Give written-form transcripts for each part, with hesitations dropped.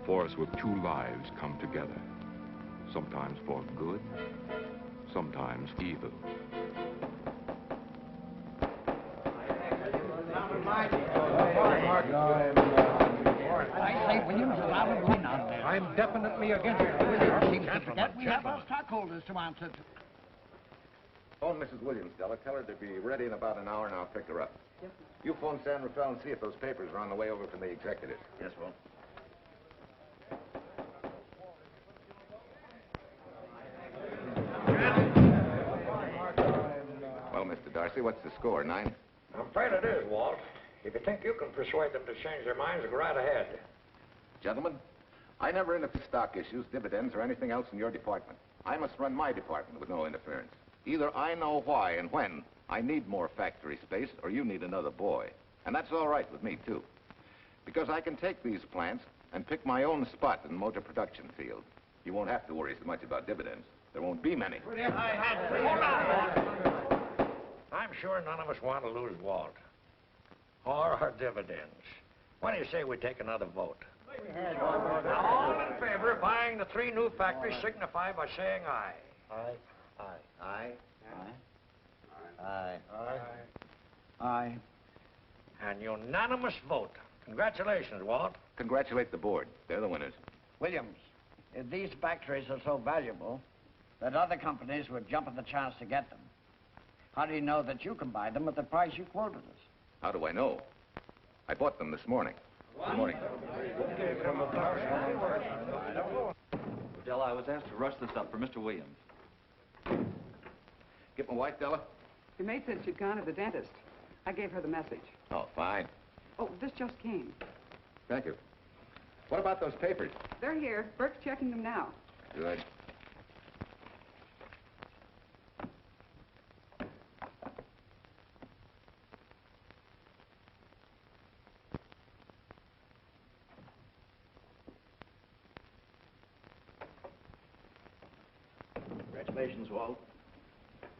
force where two lives come together. Sometimes for good, sometimes evil. I say, Williams, is out of line out there. I'm definitely against it, Williams. Seems to forget we have our stockholders to answer to. Phone Mrs. Williams, Della. Tell her to be ready in about an hour, and I'll pick her up. Yes, sir. You phone San Rafael and see if those papers are on the way over from the executive. Yes, Will. Well, Mr. Darcy, what's the score? 9? I'm afraid it is, Walt. If you think you can persuade them to change their minds, go right ahead. Gentlemen, I never interfere with stock issues, dividends, or anything else in your department. I must run my department with no interference. Either I know why and when I need more factory space, or you need another boy. And that's all right with me, too. Because I can take these plants and pick my own spot in the motor production field. You won't have to worry so much about dividends. There won't be many. I'm sure none of us want to lose Walt. Or our dividends. What do you say we take another vote? All in favor of buying the 3 new factories signify by saying aye. Aye. Aye. Aye. Aye. Aye. Aye. An unanimous vote. Congratulations, Walt. Congratulate the board. They're the winners. Williams, if these factories are so valuable that other companies would jump at the chance to get them, how do you know that you can buy them at the price you quoted us? How do I know? I bought them this morning. Good morning. Della, I was asked to rush this up for Mr. Williams. Get my wife, Della? Your maid said she'd gone to the dentist. I gave her the message. Oh, fine. Oh, this just came. Thank you. What about those papers? They're here. Bert's checking them now. Good. Congratulations, Walt.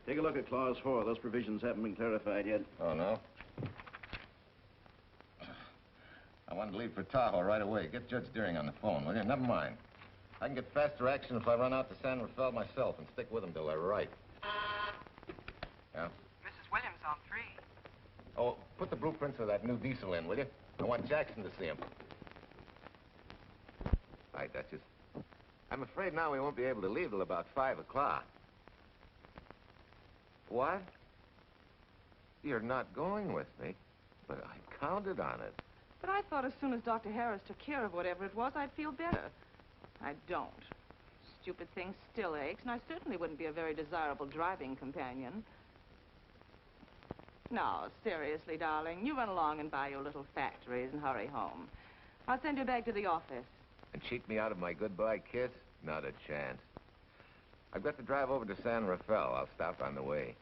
Take a look at Clause 4. Those provisions haven't been clarified yet. Oh, no? I wanted to leave for Tahoe right away. Get Judge Deering on the phone, will you? Never mind. I can get faster action if I run out to San Rafael myself and stick with them till they're right. Yeah? Mrs. Williams on 3. Oh, put the blueprints of that new diesel in, will you? I want Jackson to see him. Hi, Duchess. I'm afraid now we won't be able to leave till about 5 o'clock. What? You're not going with me, but I counted on it. But I thought as soon as Dr. Harris took care of whatever it was, I'd feel better. I don't. Stupid thing still aches, and I certainly wouldn't be a very desirable driving companion. No, seriously, darling, you run along and buy your little factories and hurry home. I'll send you back to the office. And cheat me out of my goodbye kiss? Not a chance. I've got to drive over to San Rafael. I'll stop on the way.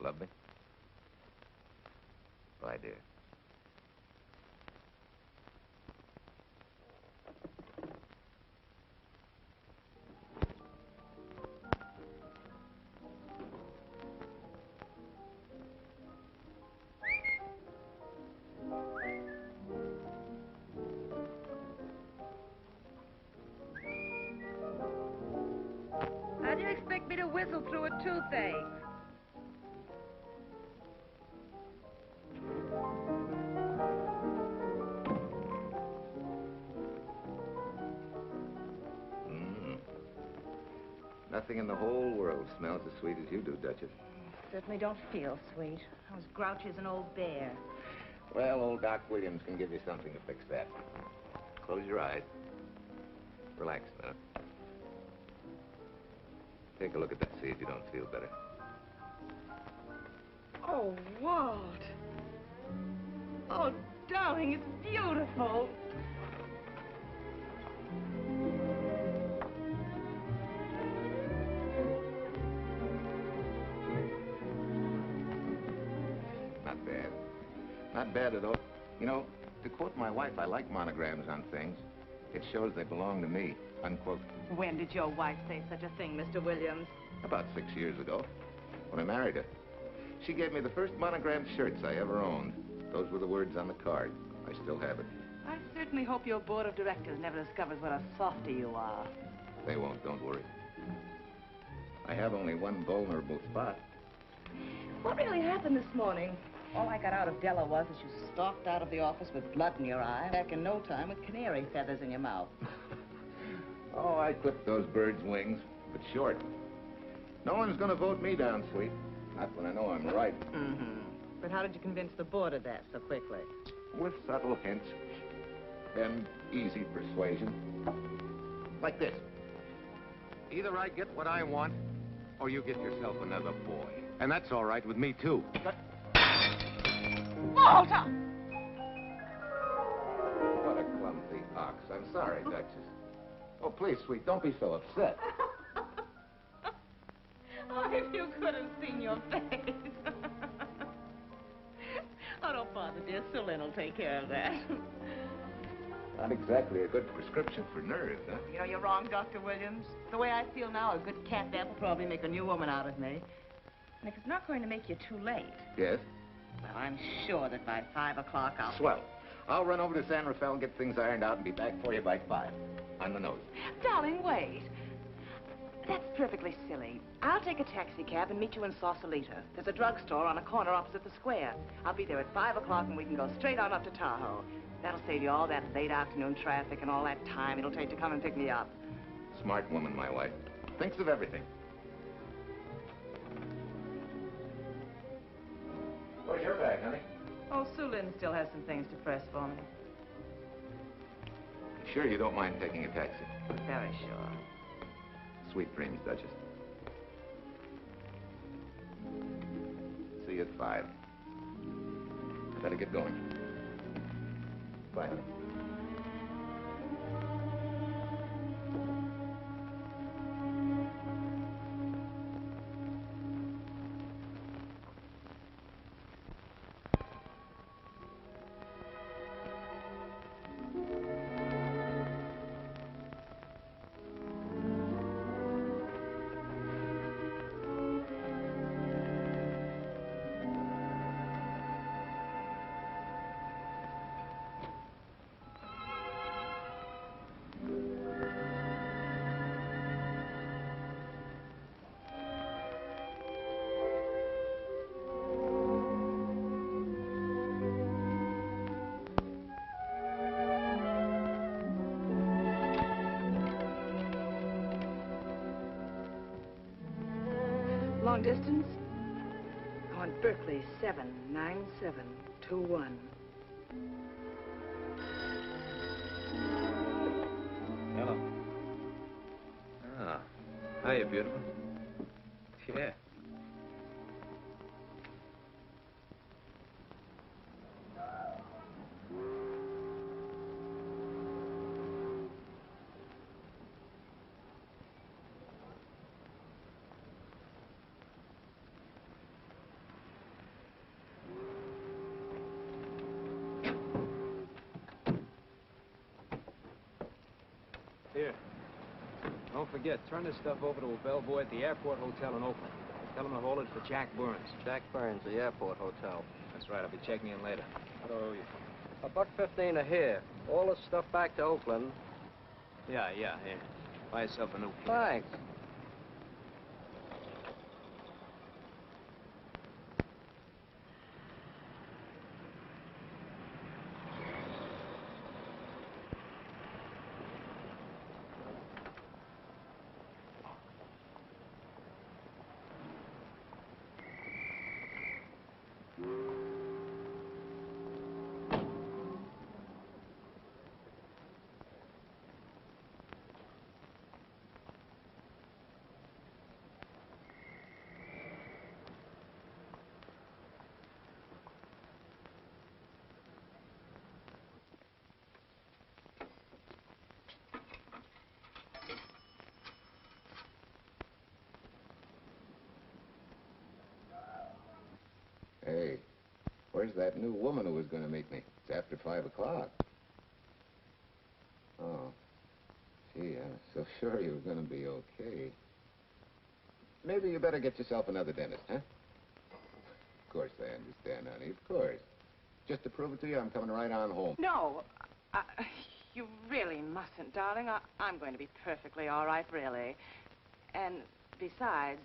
Love me? Bye, dear. How do you expect me to whistle through a toothache? Nothing in the whole world smells as sweet as you do, Duchess. Certainly don't feel sweet. I was grouchy as an old bear. Well, old Doc Williams can give you something to fix that. Close your eyes. Relax now. Take a look at that, see if you don't feel better. Oh, Walt. Oh, darling, it's beautiful. Not bad. Not bad at all. You know, to quote my wife, I like monograms on things. It shows they belong to me, unquote. When did your wife say such a thing, Mr. Williams? About 6 years ago, when I married her. She gave me the first monogrammed shirts I ever owned. Those were the words on the card. I still have it. I certainly hope your board of directors never discovers what a softy you are. They won't, don't worry. I have only one vulnerable spot. What really happened this morning? All I got out of Della was that you stalked out of the office with blood in your eye, back in no time with canary feathers in your mouth. Oh, I clipped those birds' wings, but short. No one's gonna vote me down, sweet. Not when I know I'm right. Mm-hmm. But how did you convince the board of that so quickly? With subtle hints and easy persuasion. Like this. Either I get what I want, or you get yourself another boy. And that's all right with me, too. Walter! What a clumsy ox. I'm sorry, Duchess. Oh, please, sweet, don't be so upset. Oh, if you could have seen your face. Oh, don't bother, dear. Sue Lynn will take care of that. Not exactly a good prescription for nerves, huh? You know, you're wrong, Dr. Williams. The way I feel now, a good catnap will probably make a new woman out of me. And if it's not going to make you too late... Yes? Well, I'm sure that by 5 o'clock I'll... Swell. I'll run over to San Rafael and get things ironed out and be back for you by 5. On the nose. Darling, wait. That's perfectly silly. I'll take a taxi cab and meet you in Sausalito. There's a drugstore on a corner opposite the square. I'll be there at 5 o'clock and we can go straight on up to Tahoe. That'll save you all that late afternoon traffic and all that time it'll take to come and pick me up. Smart woman, my wife. Thinks of everything. Where's your bag, honey? Oh, Sue Lynn still has some things to press for me. Sure you don't mind taking a taxi? Very sure. Sweet dreams, Duchess. See you at 5. I better get going. Bye, honey. Long distance? I want Berkeley 79721. Hello. Ah. Hiya, beautiful. Yeah. Here. Don't forget, turn this stuff over to a bellboy at the airport hotel in Oakland. Tell him to hold it for Jack Burns. Jack Burns, the airport hotel. That's right, I'll be checking in later. What do I owe you? $1.15 a here. All this stuff back to Oakland. Yeah, here. Buy yourself a new kid. Thanks. Hey, where's that new woman who was going to meet me? It's after 5 o'clock. Oh. Gee, I was so sure you were going to be okay. Maybe you better get yourself another dentist, huh? Of course I understand, honey, of course. Just to prove it to you, I'm coming right on home. No, You really mustn't, darling. I'm going to be perfectly all right, really. And besides...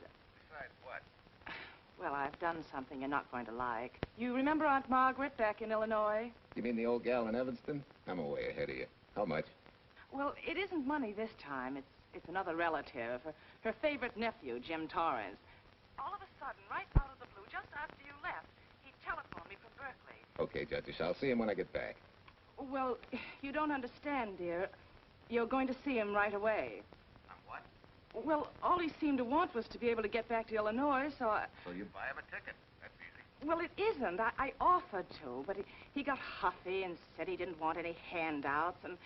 Besides what? Well, I've done something you're not going to like. You remember Aunt Margaret back in Illinois? You mean the old gal in Evanston? I'm way ahead of you. How much? Well, it isn't money this time. It's another relative. Her favorite nephew, Jim Torrance. All of a sudden, right out of the blue, just after you left, he telephoned me from Berkeley. Okay, Judge, I'll see him when I get back. Well, you don't understand, dear. You're going to see him right away. What? Well, all he seemed to want was to be able to get back to Illinois, so I... So you buy him a ticket. That's easy. Well, it isn't. I offered to, but he got huffy and said he didn't want any handouts, and...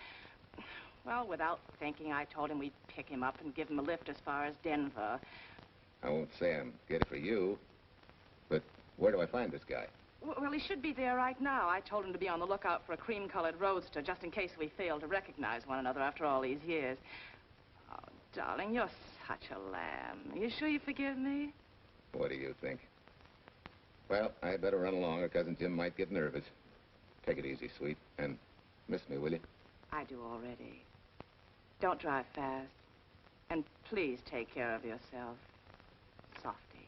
Well, without thinking, I told him we'd pick him up and give him a lift as far as Denver. I won't say I'm good for you, but where do I find this guy? Well, he should be there right now. I told him to be on the lookout for a cream-colored roadster, just in case we fail to recognize one another after all these years. Oh, darling, you're such a lamb. You sure you forgive me? What do you think? Well, I better run along, or Cousin Jim might get nervous. Take it easy, sweet, and miss me, will you? I do already. Don't drive fast. And please take care of yourself. Softy.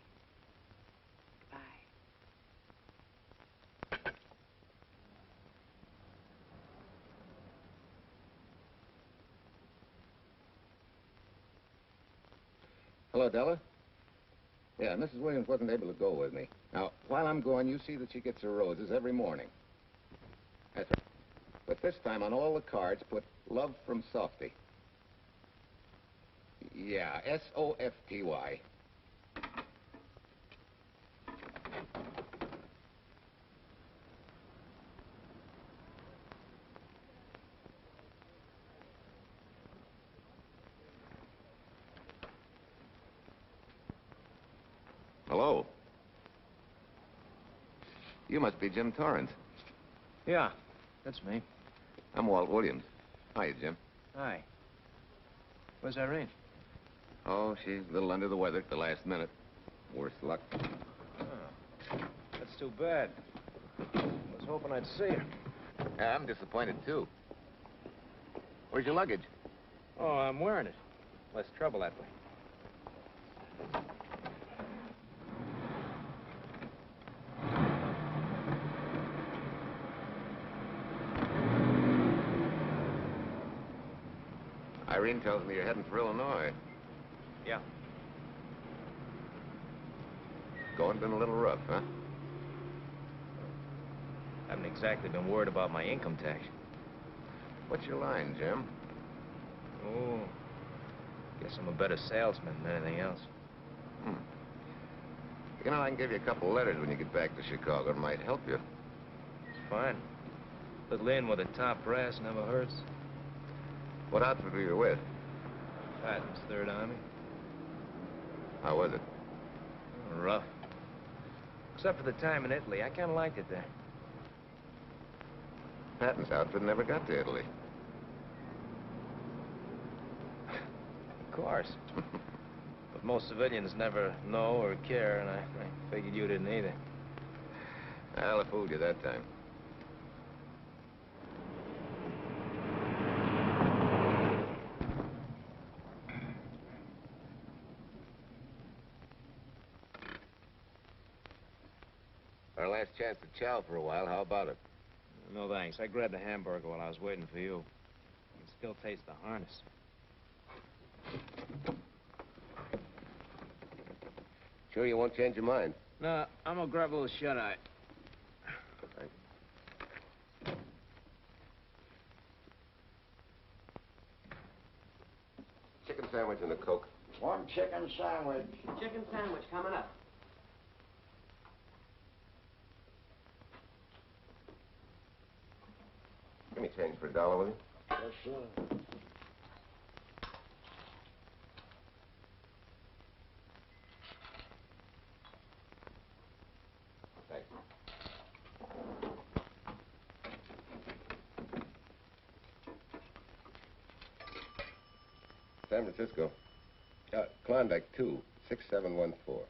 Goodbye. Hello, Della? Yeah, Mrs. Williams wasn't able to go with me. Now, while I'm gone, you see that she gets her roses every morning. That's right. But this time, on all the cards, put love from Softy. Yeah, S-O-F-T-Y. Hello. You must be Jim Torrance. Yeah, that's me. I'm Walt Williams. Hiya, Jim. Hi. Where's Irene? Oh, she's a little under the weather at the last minute. Worse luck. Oh, that's too bad. I was hoping I'd see her. I'm disappointed, too. Where's your luggage? Oh, I'm wearing it. Less trouble that way. Irene tells me you're heading for Illinois. Yeah. Going been a little rough, huh? Haven't exactly been worried about my income tax. What's your line, Jim? Oh, guess I'm a better salesman than anything else. You know, I can give you a couple of letters when you get back to Chicago. It might help you. It's fine. Little in with a top brass never hurts. What outfit were you with? Patton's Third Army. How was it? Oh, rough. Except for the time in Italy. I kind of liked it there. Patton's outfit never got to Italy. Of course. But most civilians never know or care, and I figured you didn't either. Well, I fooled you that time. Our last chance to chow for a while. How about it? No, thanks. I grabbed a hamburger while I was waiting for you. I can still taste the harness. Sure you won't change your mind? No, I'm gonna grab a little shut-eye. Chicken sandwich and a Coke. One chicken sandwich. Chicken sandwich coming up. Give me change for $1, will you? Yes, sir. Thanks. San Francisco. Klondike 2, 6714.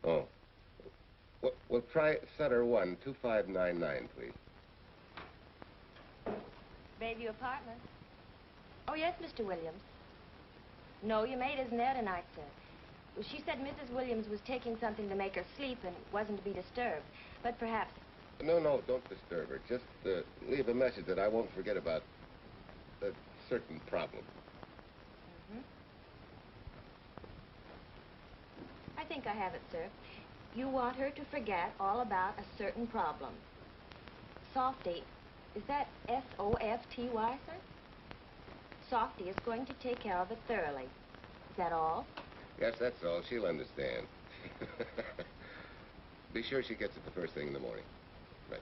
Oh. We'll try Sutter 1, 2599, please. Bayview Apartments. Oh, yes, Mr. Williams. No, your maid isn't there tonight, sir. Well, she said Mrs. Williams was taking something to make her sleep and wasn't to be disturbed. But perhaps... No, don't disturb her. Just leave a message that I won't forget about a certain problem. Mm-hmm. I think I have it, sir. You want her to forget all about a certain problem. Softy, is that S-O-F-T-Y, sir? Softy is going to take care of it thoroughly. Is that all? Yes, that's all. She'll understand. Be sure she gets it the first thing in the morning. Right.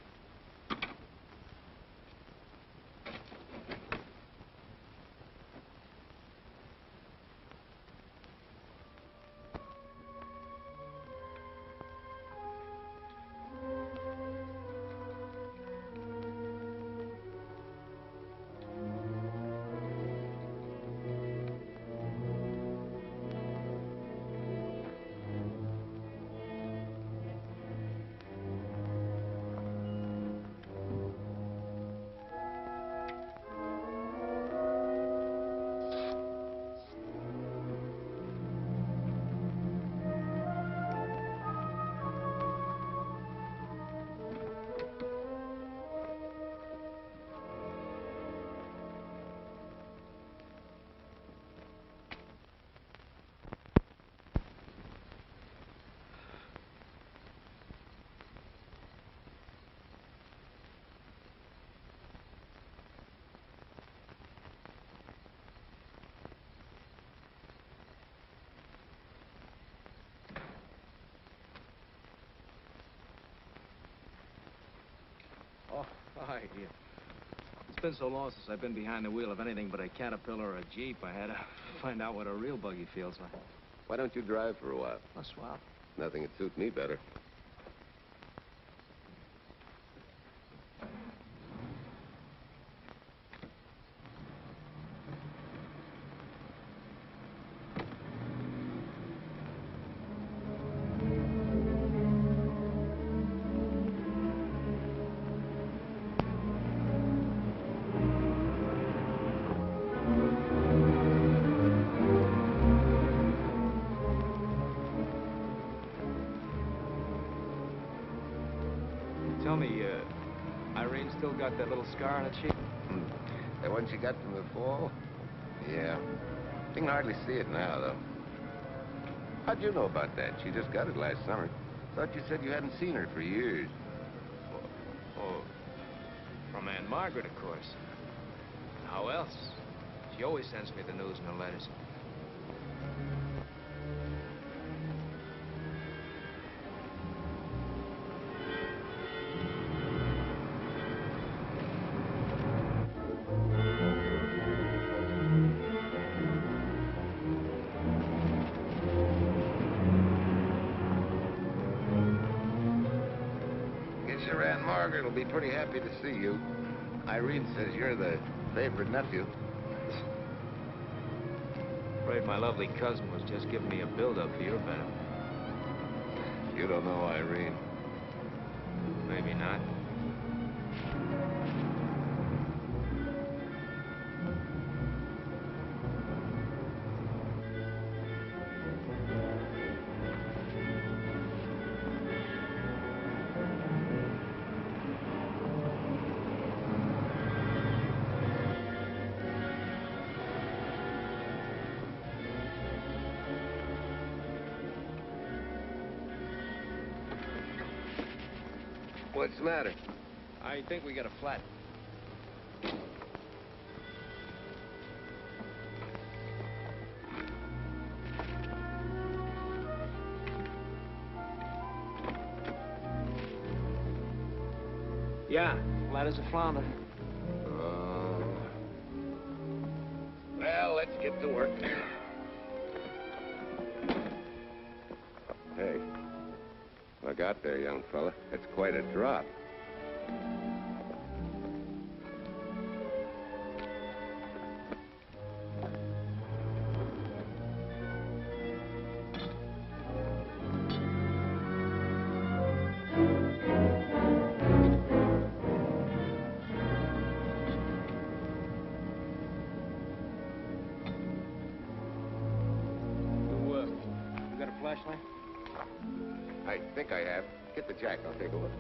Oh, hi. It's been so long since I've been behind the wheel of anything but a Caterpillar or a Jeep. I had to find out what a real buggy feels like. Why don't you drive for a while? A swap. Nothing would suit me better. Tell me, Irene still got that little scar on her cheek? That one she got from the fall? Yeah. You can hardly see it now, though. How'd you know about that? She just got it last summer. Thought you said you hadn't seen her for years. Oh, from Aunt Margaret, of course. How else? She always sends me the news in her letters. Guess your Aunt Margaret will be pretty happy to see you. Irene says you're the favorite nephew. Afraid my lovely cousin was just giving me a build-up for your benefit. You don't know Irene. Maybe not. What's the matter? I think we got a flat. Yeah, flat as a flounder. Well, let's get to work. Hey, look out there, young fella. That's quite a drop. I think I have. Get the jack, I'll take a look.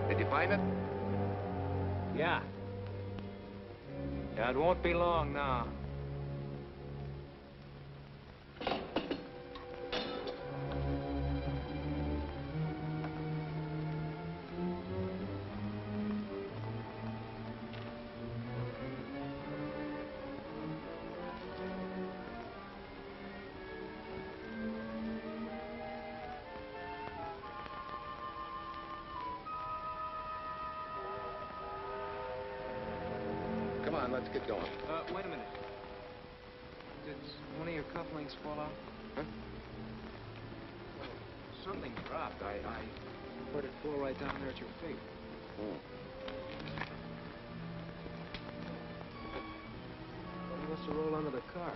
Did you find it? Yeah. Yeah, it won't be long now. Come on, let's get going. Wait a minute. Did one of your cufflinks fall off? Huh? Something dropped. I heard it fall right down there at your feet. Oh. It must have rolled under the car.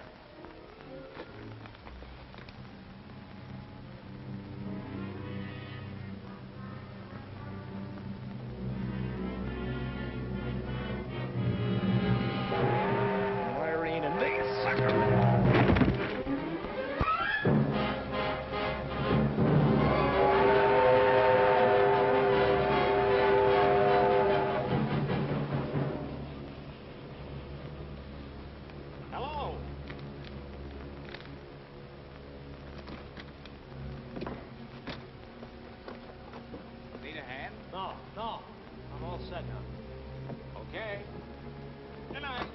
Irene and me, sucker. Hello. Need a hand? No. I'm all set now. Okay. Good night.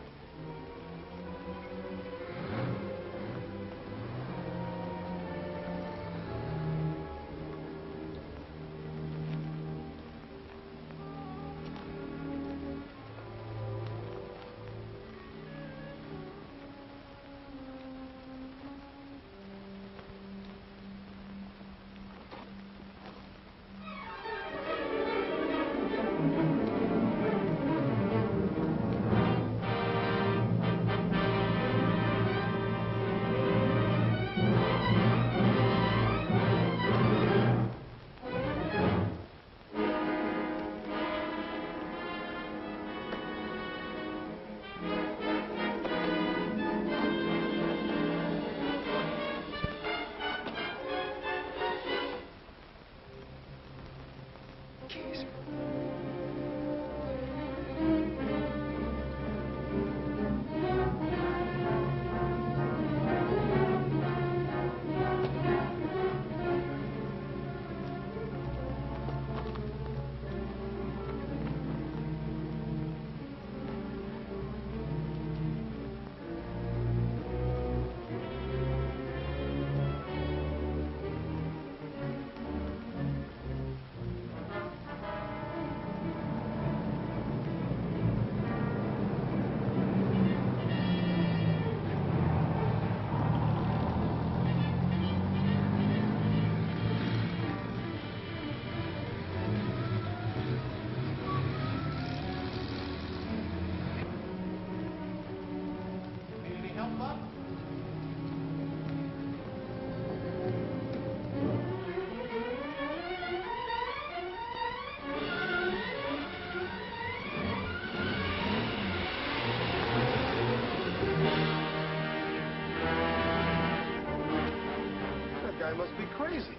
That guy must be crazy.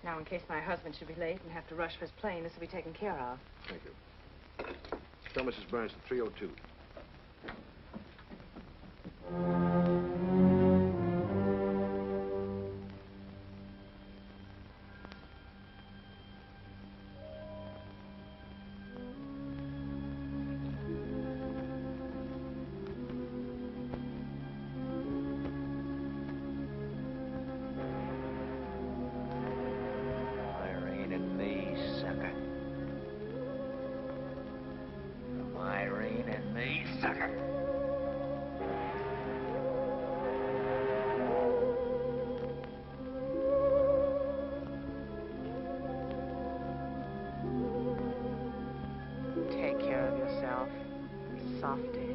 Now, in case my husband should be late and have to rush for his plane, this will be taken care of. Thank you. Tell Mrs. Burns to 302. Softy.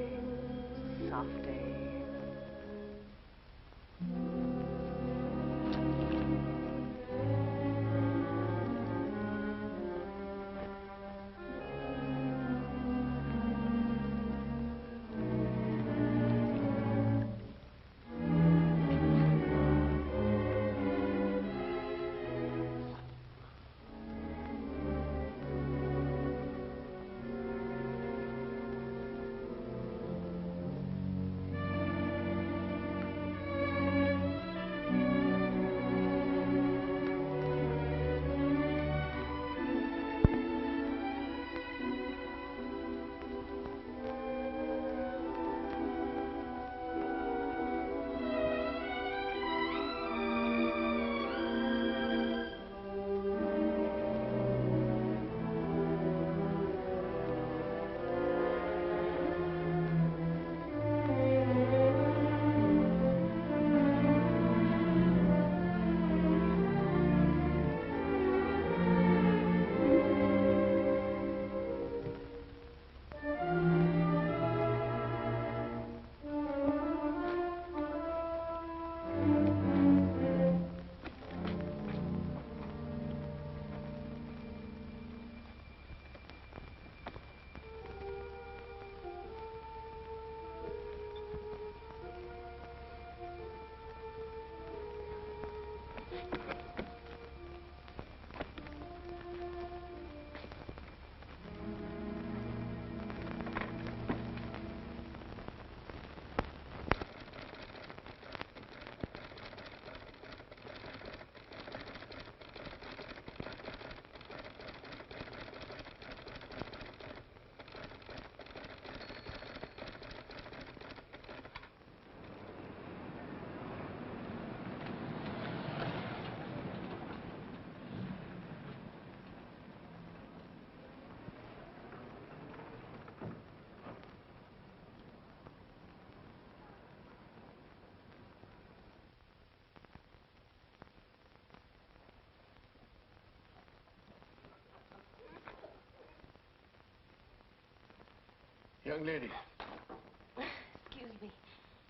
Softy. Young lady, Excuse me.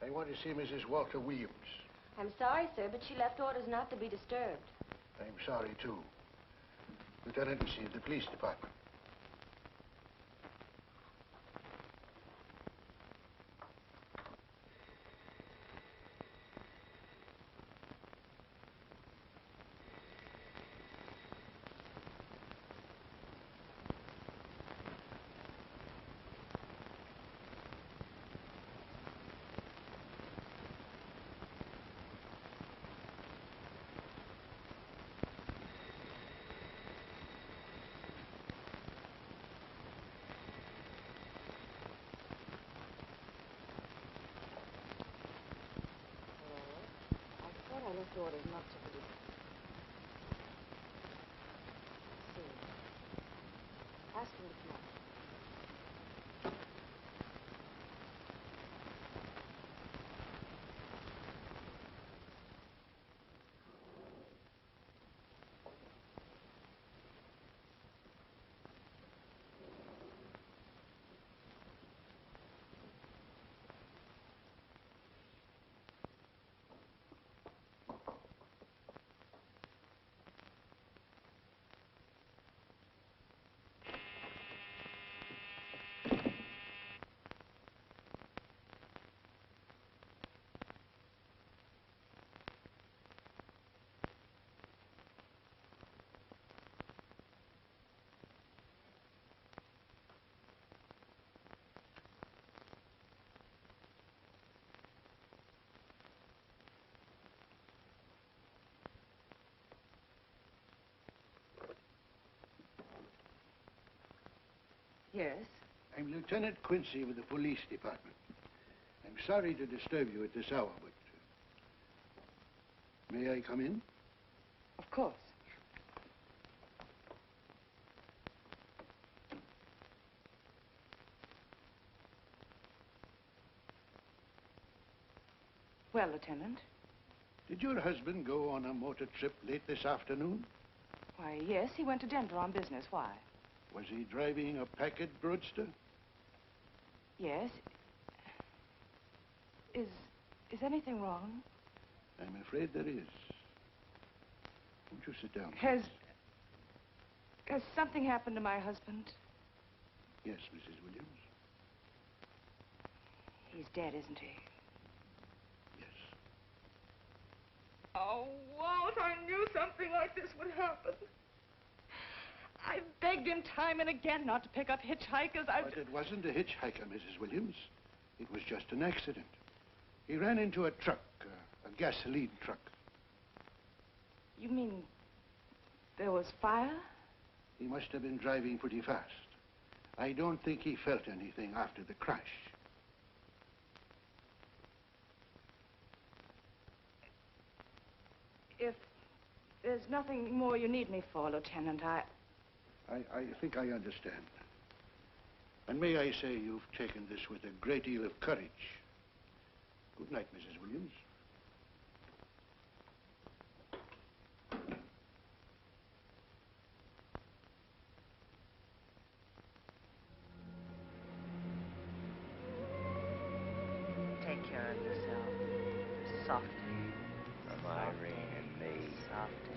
I want to see Mrs. Walter Williams. I'm sorry, sir, but she left orders not to be disturbed. I'm sorry, too. Lieutenant, this is the police department. I left orders not to be. Ask him to come up. Yes? I'm Lieutenant Quincy with the police department. I'm sorry to disturb you at this hour, but... may I come in? Of course. Well, Lieutenant? Did your husband go on a motor trip late this afternoon? Why, yes, he went to Denver on business. Why? Was he driving a packet roadster? Yes? Is anything wrong? I'm afraid there is. Won't you sit down, Has please? something happened to my husband? Yes, Mrs. Williams. He's dead, isn't he? Yes. Oh, Walt, I knew something like this would happen. I begged him time and again not to pick up hitchhikers. But it wasn't a hitchhiker, Mrs. Williams. It was just an accident. He ran into a truck, a gasoline truck. You mean there was fire? He must have been driving pretty fast. I don't think he felt anything after the crash. If there's nothing more you need me for, Lieutenant, I think I understand. And may I say you've taken this with a great deal of courage. Good night, Mrs. Williams. take care of yourself. Softly. From Irene and me. Softly.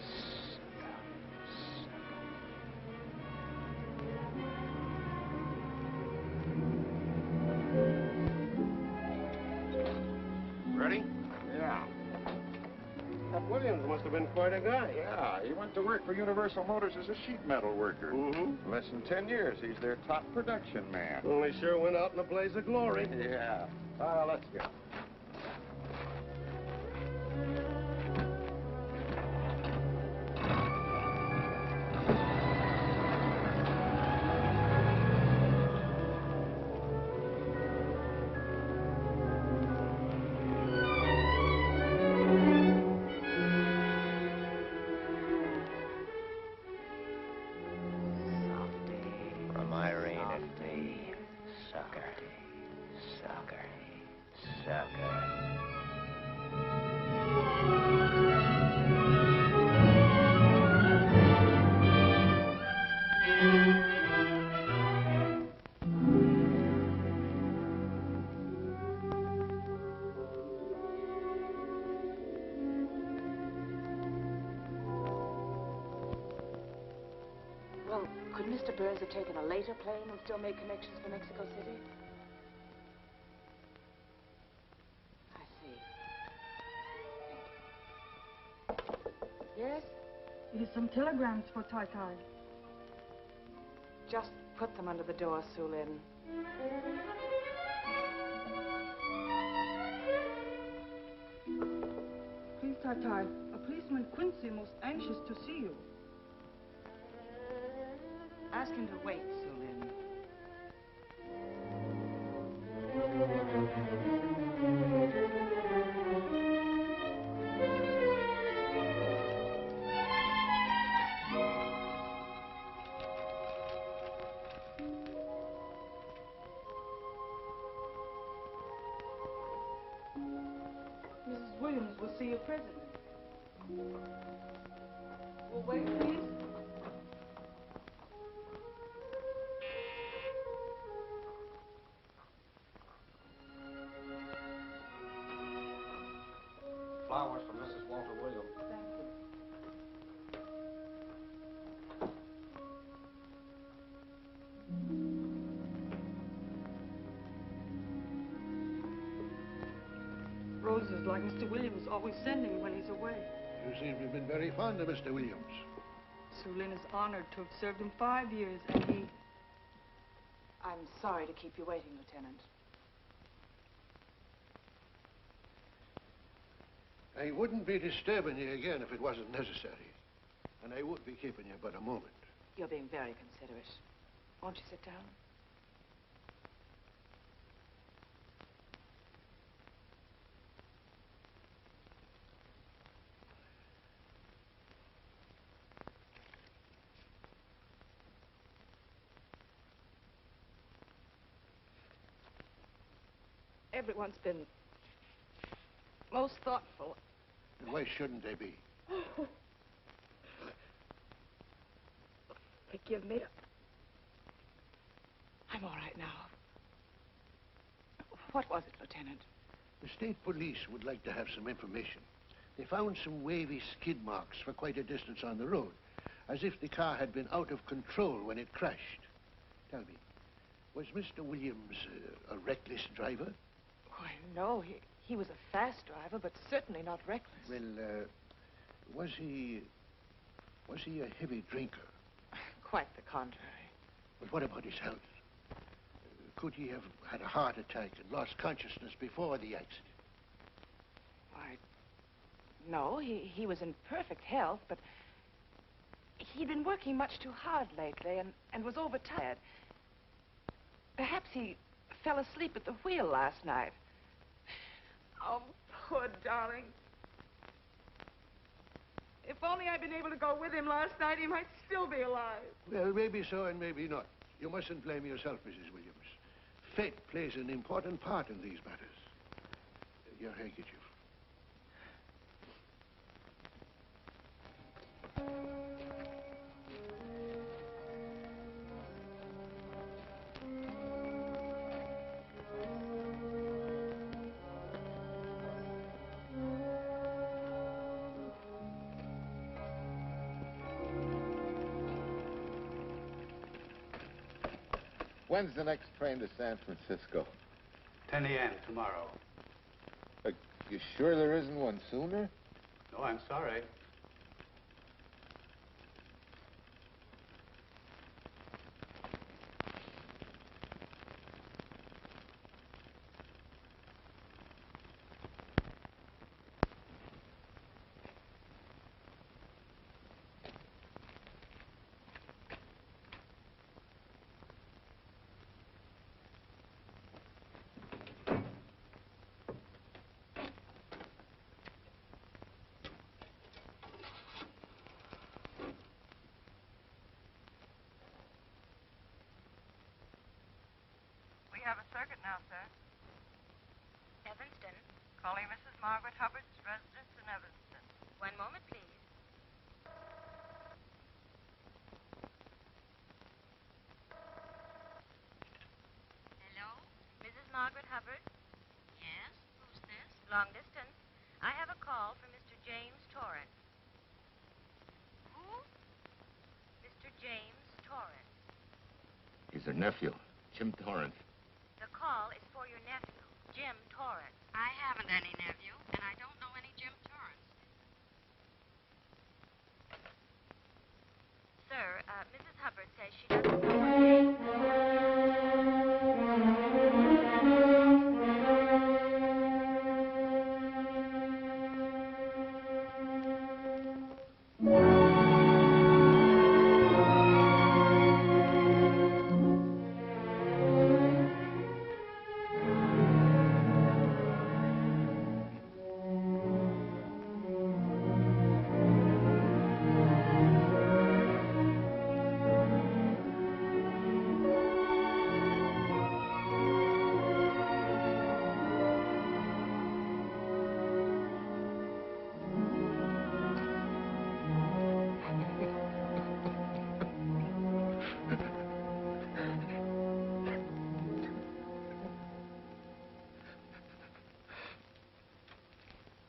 Ready? Yeah. That Williams must have been quite a guy. Yeah, he went to work for Universal Motors as a sheet metal worker. Mm-hmm. Less than 10 years, he's their top production man. Well, he sure went out in a blaze of glory. Yeah. Let's go. From Irene and me. Sucker. Sucker. Sucker. Well, could Mr. Burns have taken a later plane and still made connections for Mexico City? I see. Yes? Here's some telegrams for Tai Tai. Just put them under the door, Sulin. Please, Tai Tai, a policeman Quincy most anxious to see you. Ask him to wait, Sulin. Mrs. Williams will see you presently. Will wait, please. Flowers from Mrs. Walter Williams. Thank you. Roses like Mr. Williams always sending when he's away. You seem to have been very fond of Mr. Williams. Sulin is honored to have served him 5 years, and he... I'm sorry to keep you waiting, Lieutenant. I wouldn't be disturbing you again if it wasn't necessary. And I would be keeping you but a moment. You're being very considerate. Won't you sit down? Everyone's been most thoughtful. And why shouldn't they be? Forgive me. I'm all right now. What was it, Lieutenant? The state police would like to have some information. They found some wavy skid marks for quite a distance on the road, as if the car had been out of control when it crashed. Tell me, was Mr. Williams a reckless driver? Why, no, he was a fast driver, but certainly not reckless. Well, was he a heavy drinker? Quite the contrary. But what about his health? Could he have had a heart attack and lost consciousness before the accident? Why, no, he was in perfect health, but he'd been working much too hard lately and was overtired. Perhaps he fell asleep at the wheel last night. Oh, poor darling. If only I'd been able to go with him last night, he might still be alive. Well, maybe so and maybe not. You mustn't blame yourself, Mrs. Williams. Fate plays an important part in these matters. Your handkerchief. When's the next train to San Francisco? 10 a.m. tomorrow. You sure there isn't one sooner? No, I'm sorry. We have a circuit now, sir. Evanston. Calling Mrs. Margaret Hubbard's residence in Evanston. One moment, please. Hello? Mrs. Margaret Hubbard? Yes? Who's this? Long distance. I have a call from Mr. James Torrance. Who? Mr. James Torrance. He's her nephew, Jim Torrance. The call is for your nephew, Jim Torrance. I haven't any nephew, and I don't know any Jim Torrance. Sir, Mrs. Hubbard says she doesn't know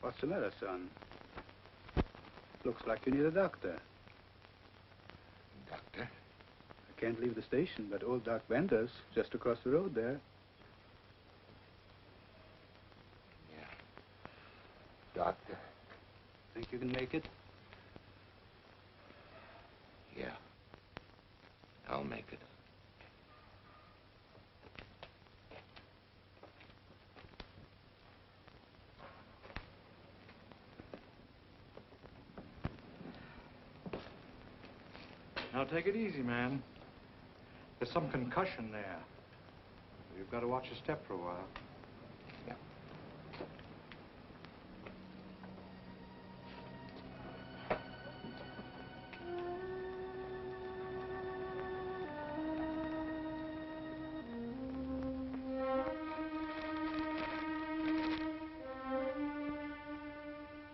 What's the matter, son? Looks like you need a doctor. Doctor? I can't leave the station, but old Doc Bender's just across the road there. Yeah. Doctor? Think you can make it? Yeah. I'll make it. Now, take it easy, man. There's some concussion there. You've got to watch your step for a while. Yeah.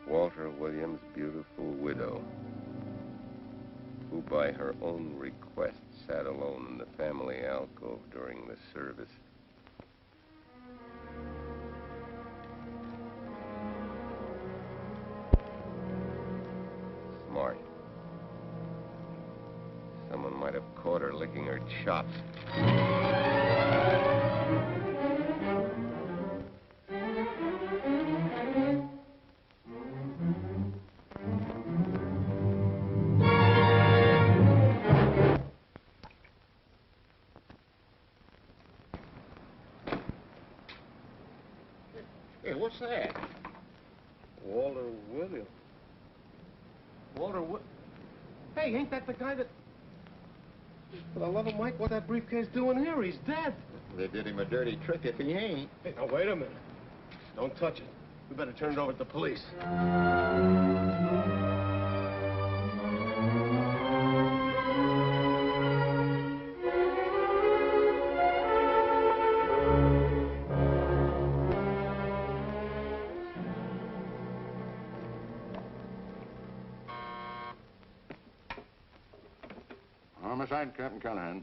Walter Williams' beautiful widow, who by her own request sat alone in the family alcove during the service. have caught her licking her chops. Hey, what's that? Walter Williams. Walter Wood. Hey, ain't that the guy that... For the love of Mike, what that briefcase doing here? He's dead. They did him a dirty trick if he ain't. Hey, now, wait a minute. Don't touch it. We better turn it over to the police. Homicide, Captain Callahan.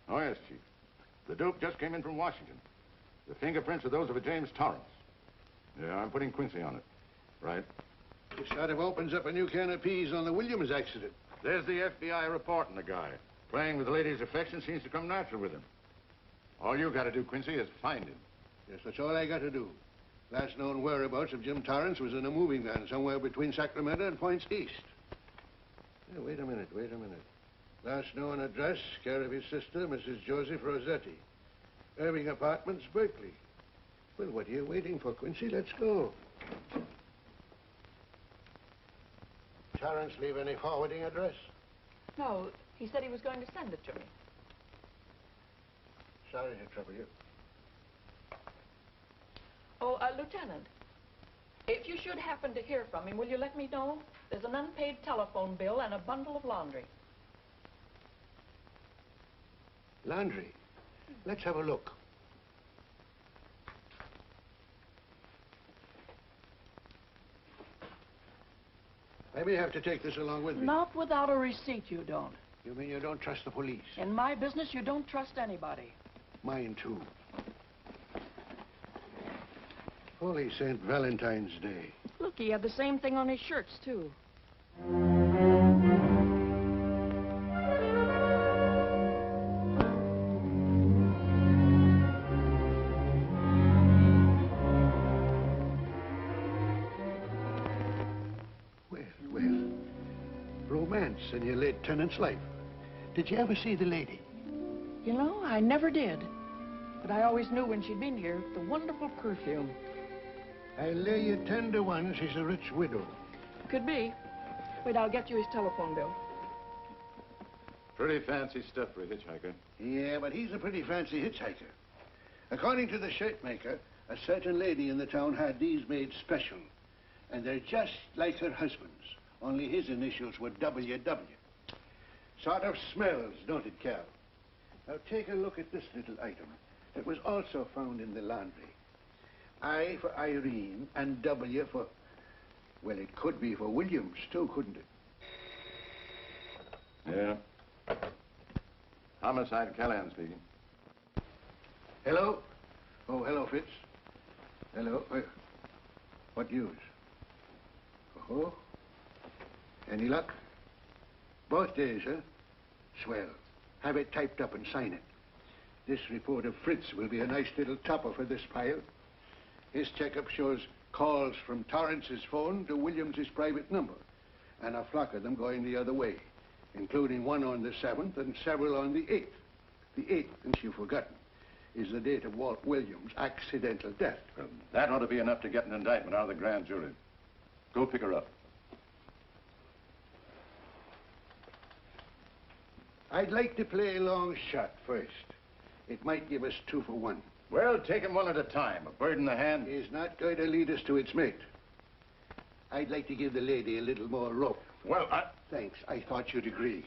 Oh, yes, Chief. The dope just came in from Washington. The fingerprints are those of a James Torrance. Yeah, I'm putting Quincy on it. Right. This sort of opens up a new can of peas on the Williams accident. There's the FBI reporting the guy. Playing with the lady's affection seems to come natural with him. All you got to do, Quincy, is find him. Yes, that's all I got to do. Last known whereabouts of Jim Torrance was in a moving van somewhere between Sacramento and Points East. Yeah, wait a minute. Last known address, care of his sister, Mrs. Joseph Rossetti. Irving Apartments, Berkeley. Well, what are you waiting for, Quincy? Let's go. Torrance leave any forwarding address? No, he said he was going to send it to me. Sorry to trouble you. Oh, Lieutenant, if you should happen to hear from him, will you let me know? There's an unpaid telephone bill and a bundle of laundry. Laundry. Let's have a look. I may have to take this along with me. Not without a receipt, you don't. You mean you don't trust the police? In my business, you don't trust anybody. Mine, too. Holy St. Valentine's Day. Look, he had the same thing on his shirts, too. Romance in your late tenant's life. Did you ever see the lady? You know, I never did. But I always knew when she'd been here, the wonderful perfume. I'll lay you 10 to 1 she's a rich widow. Could be. Wait, I'll get you his telephone bill. Pretty fancy stuff for a hitchhiker. Yeah, but he's a pretty fancy hitchhiker. According to the shirt maker, a certain lady in the town had these made special. And they're just like her husband's. Only his initials were WW. Sort of smells, don't it, Cal? Now take a look at this little item. It was also found in the laundry. I for Irene and W for... Well, it could be for Williams, too, couldn't it? Yeah. Homicide, Callahan speaking. Hello? Oh, hello, Fitz. Hello. What news? Oh? Any luck? Both days, huh? Swell. Have it typed up and sign it. This report of Fritz will be a nice little topper for this pile. His checkup shows calls from Torrance's phone to Williams's private number, and a flock of them going the other way, including one on the 7th and several on the 8th. The 8th, since you've forgotten, is the date of Walt Williams' accidental death. Well, that ought to be enough to get an indictment out of the grand jury. Go pick her up. I'd like to play a long shot first. It might give us 2 for 1. Well, take them one at a time. A bird in the hand is not going to lead us to its mate. I'd like to give the lady a little more rope. Well, Thanks. I thought you'd agree.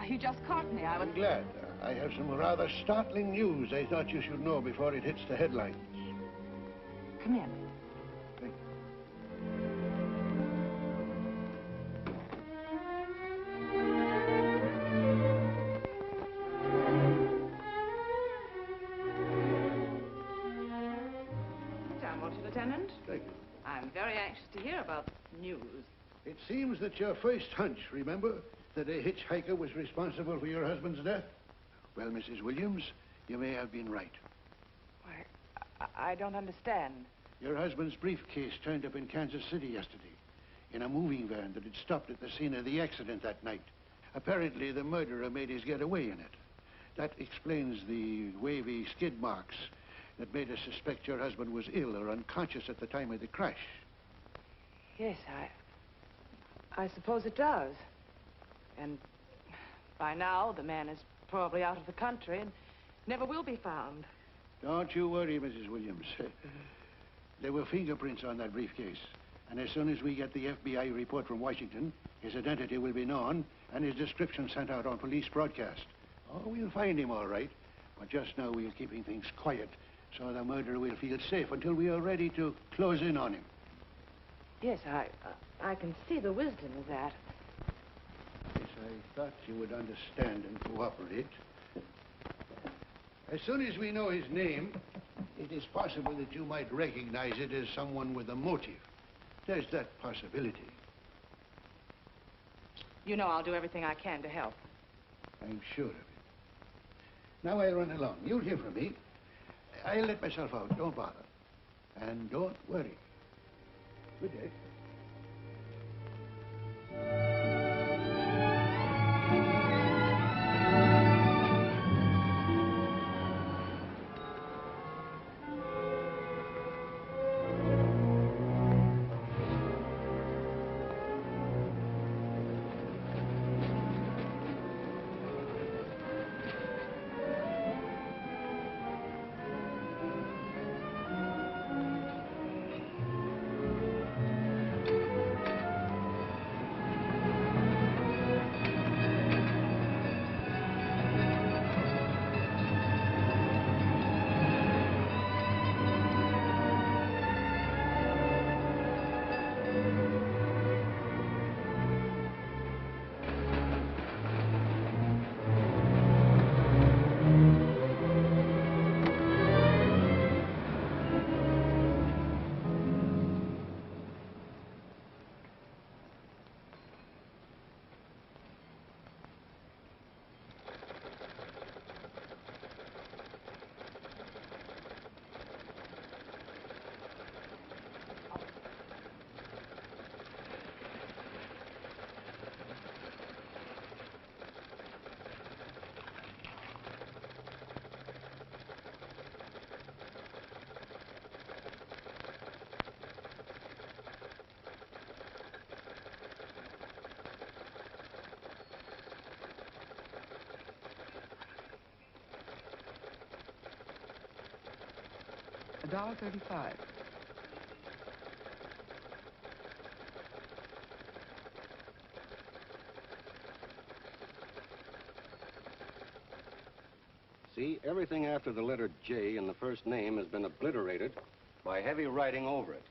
He just caught me. I'm glad. I have some rather startling news I thought you should know before it hits the headlines. Come in. Thank Sit down, won't you, Lieutenant? Thank you. I'm very anxious to hear about news. It seems that your first hunch, remember, that a hitchhiker was responsible for your husband's death? Well, Mrs. Williams, you may have been right. I don't understand. Your husband's briefcase turned up in Kansas City yesterday in a moving van that had stopped at the scene of the accident that night. Apparently, the murderer made his getaway in it. That explains the wavy skid marks that made us suspect your husband was ill or unconscious at the time of the crash. Yes, I suppose it does. And by now, the man is probably out of the country and never will be found. Don't you worry, Mrs. Williams. There were fingerprints on that briefcase. And as soon as we get the FBI report from Washington, his identity will be known and his description sent out on police broadcast. Oh, we'll find him all right. But just now we're keeping things quiet so the murderer will feel safe until we are ready to close in on him. Yes, I can see the wisdom of that. Yes, I thought you would understand and cooperate. As soon as we know his name, it is possible that you might recognize it as someone with a motive. There's that possibility. You know I'll do everything I can to help. I'm sure of it. Now I'll run along. You'll hear from me. I'll let myself out. Don't bother. And don't worry. Good day. $1.35. See, everything after the letter J in the first name has been obliterated by heavy writing over it.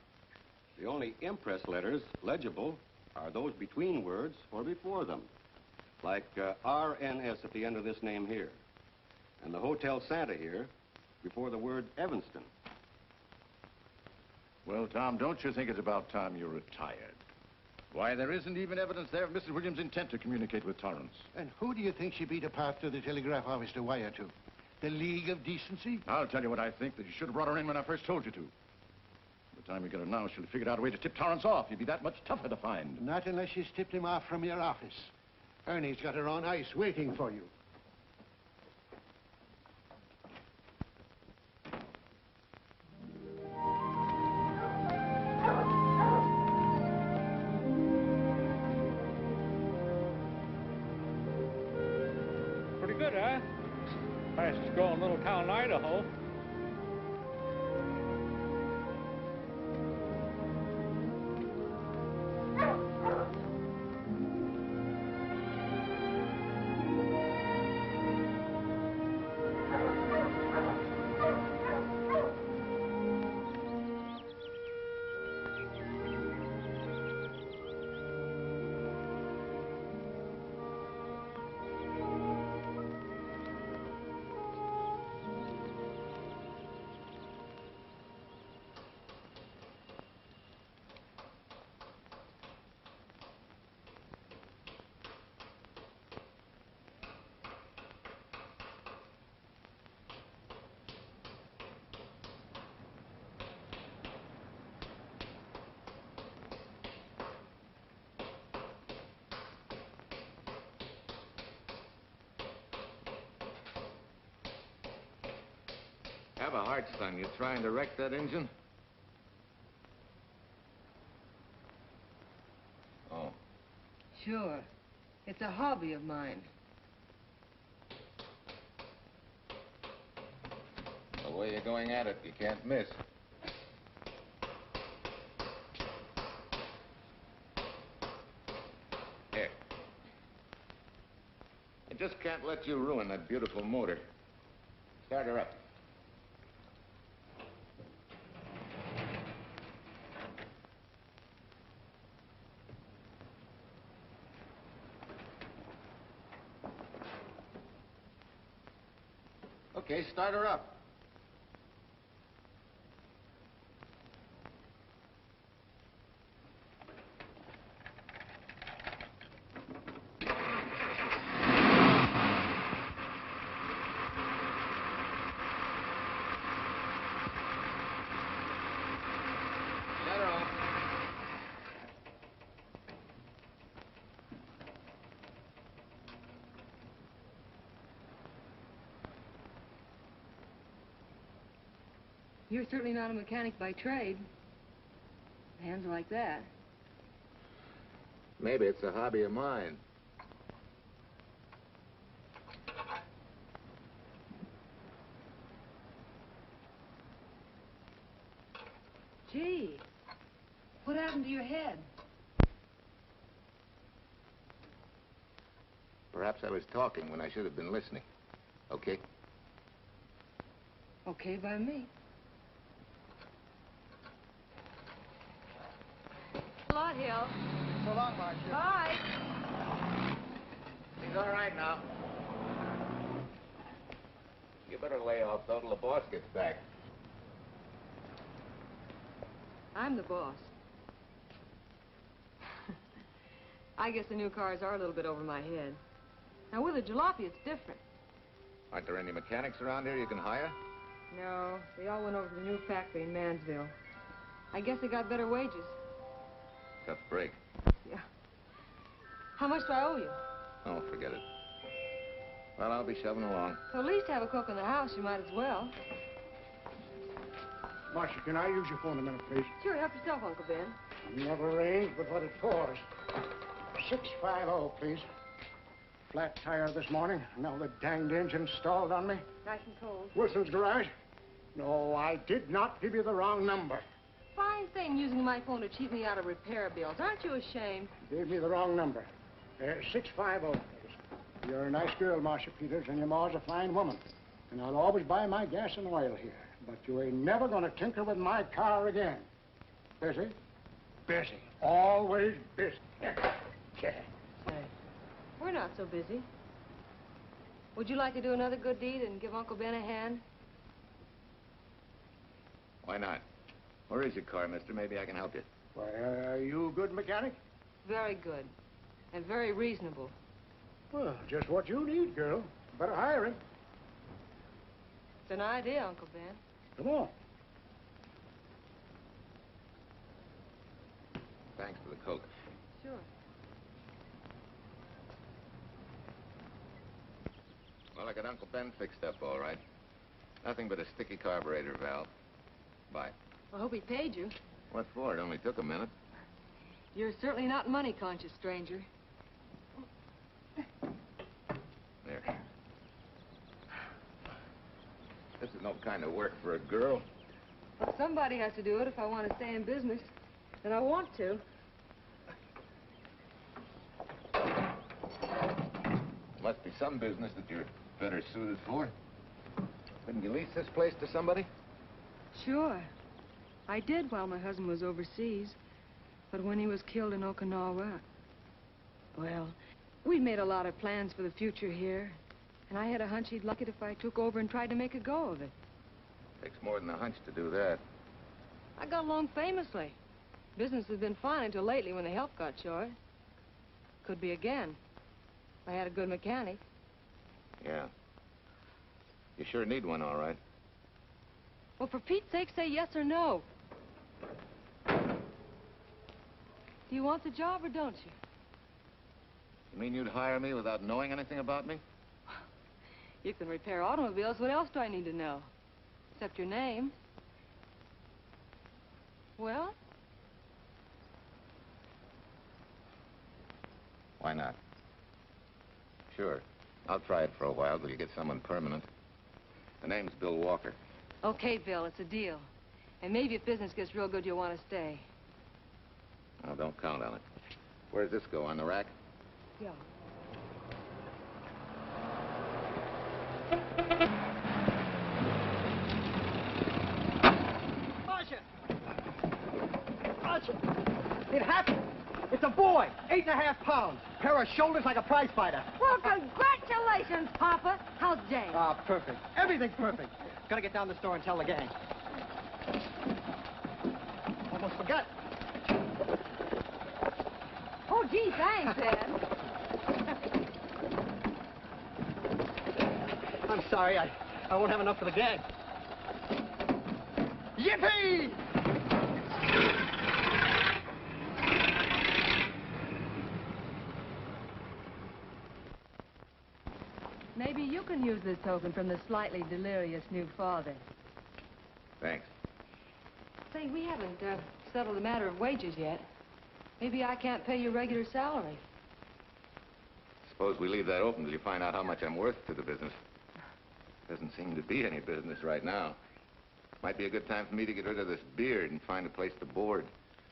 The only impress letters legible are those between words or before them, like RNS at the end of this name here, and the Hotel Santa here before the word Evanston. Well, Tom, don't you think it's about time you retired? Why, there isn't even evidence there of Mrs. Williams' intent to communicate with Torrance. And who do you think she beat apart to the telegraph office to wire to? The League of Decency? I'll tell you what I think, that you should have brought her in when I first told you to. By the time you get her now, she'll have figured out a way to tip Torrance off. He'd be that much tougher to find. Not unless she's tipped him off from your office. Ernie's got her on ice waiting for you. Pretty good, huh? Fastest growing little town in Idaho. have a heart, son. You trying to wreck that engine? Oh. Sure. It's a hobby of mine. The way you're going at it, you can't miss. Here. I just can't let you ruin that beautiful motor. Start her up. Okay, start her up. Shut her off. You're certainly not a mechanic by trade. Hands like that. Maybe it's a hobby of mine. Gee, what happened to your head? Perhaps I was talking when I should have been listening. Okay? Okay by me. A lot, Hill. So long, Marcia. Bye. He's all right now. You better lay off, though, till the boss gets back. I'm the boss. I guess the new cars are a little bit over my head. Now, with a jalopy, it's different. Aren't there any mechanics around here you can hire? No, they all went over to the new factory in Mansville. I guess they got better wages. Tough break. Yeah. How much do I owe you? Oh, forget it. Well, I'll be shoving along. To at least have a cook in the house, you might as well. Marcia, can I use your phone a minute, please? Sure, help yourself, Uncle Ben. Never rains but what it pours. 650, please. Flat tire this morning. Now the danged engine stalled on me. Nice and cold. Wilson's garage? No, I did not give you the wrong number. Fine thing using my phone to cheat me out of repair bills. Aren't you ashamed? Gave me the wrong number. 650, please. You're a nice girl, Marcia Peters, and your ma's a fine woman. And I'll always buy my gas and oil here. But you ain't never gonna tinker with my car again. Busy? Busy. Always busy. Say, we're not so busy. Would you like to do another good deed and give Uncle Ben a hand? Why not? Where is your car, mister? Maybe I can help you. Why, are you a good mechanic? Very good. And very reasonable. Well, just what you need, girl. Better hire him. It's an idea, Uncle Ben. Come on. Thanks for the Coke. Sure. Well, I got Uncle Ben fixed up all right. Nothing but a sticky carburetor valve. Bye. I hope he paid you. What for? It only took a minute. You're certainly not money conscious, stranger. There. This is no kind of work for a girl. Well, somebody has to do it if I want to stay in business. And I want to. Must be some business that you're better suited for. Couldn't you lease this place to somebody? Sure. I did while my husband was overseas. But when he was killed in Okinawa, well, we'd made a lot of plans for the future here. And I had a hunch he'd like it if I took over and tried to make a go of it. Takes more than a hunch to do that. I got along famously. Business has been fine until lately when the help got short. Could be again. I had a good mechanic. Yeah. You sure need one, all right. Well, for Pete's sake, say yes or no. Do you want the job or don't you? You mean you'd hire me without knowing anything about me? You can repair automobiles. What else do I need to know? except your name. Well? Why not? Sure. I'll try it for a while till you get someone permanent. The name's Bill Walker. Okay, Bill, it's a deal. And maybe if business gets real good, you'll want to stay. Oh, don't count on it. Where does this go, on the rack? Yeah. Marcia! Marcia! It happened! It's a boy, 8.5 pounds. Pair of shoulders like a prize fighter. Well, congratulations, Papa. How's Jane? Ah, perfect. Everything's perfect. Gotta get down to the store and tell the gang. Almost forgot. Oh, gee, thanks, Ed. I'm sorry, I won't have enough for the gang. Yippee! Maybe you can use this token from the slightly delirious new father. Thanks. Say, we haven't settled the matter of wages yet. Maybe I can't pay your regular salary. Suppose we leave that open till you find out how much I'm worth to the business. Doesn't seem to be any business right now. Might be a good time for me to get rid of this beard and find a place to board.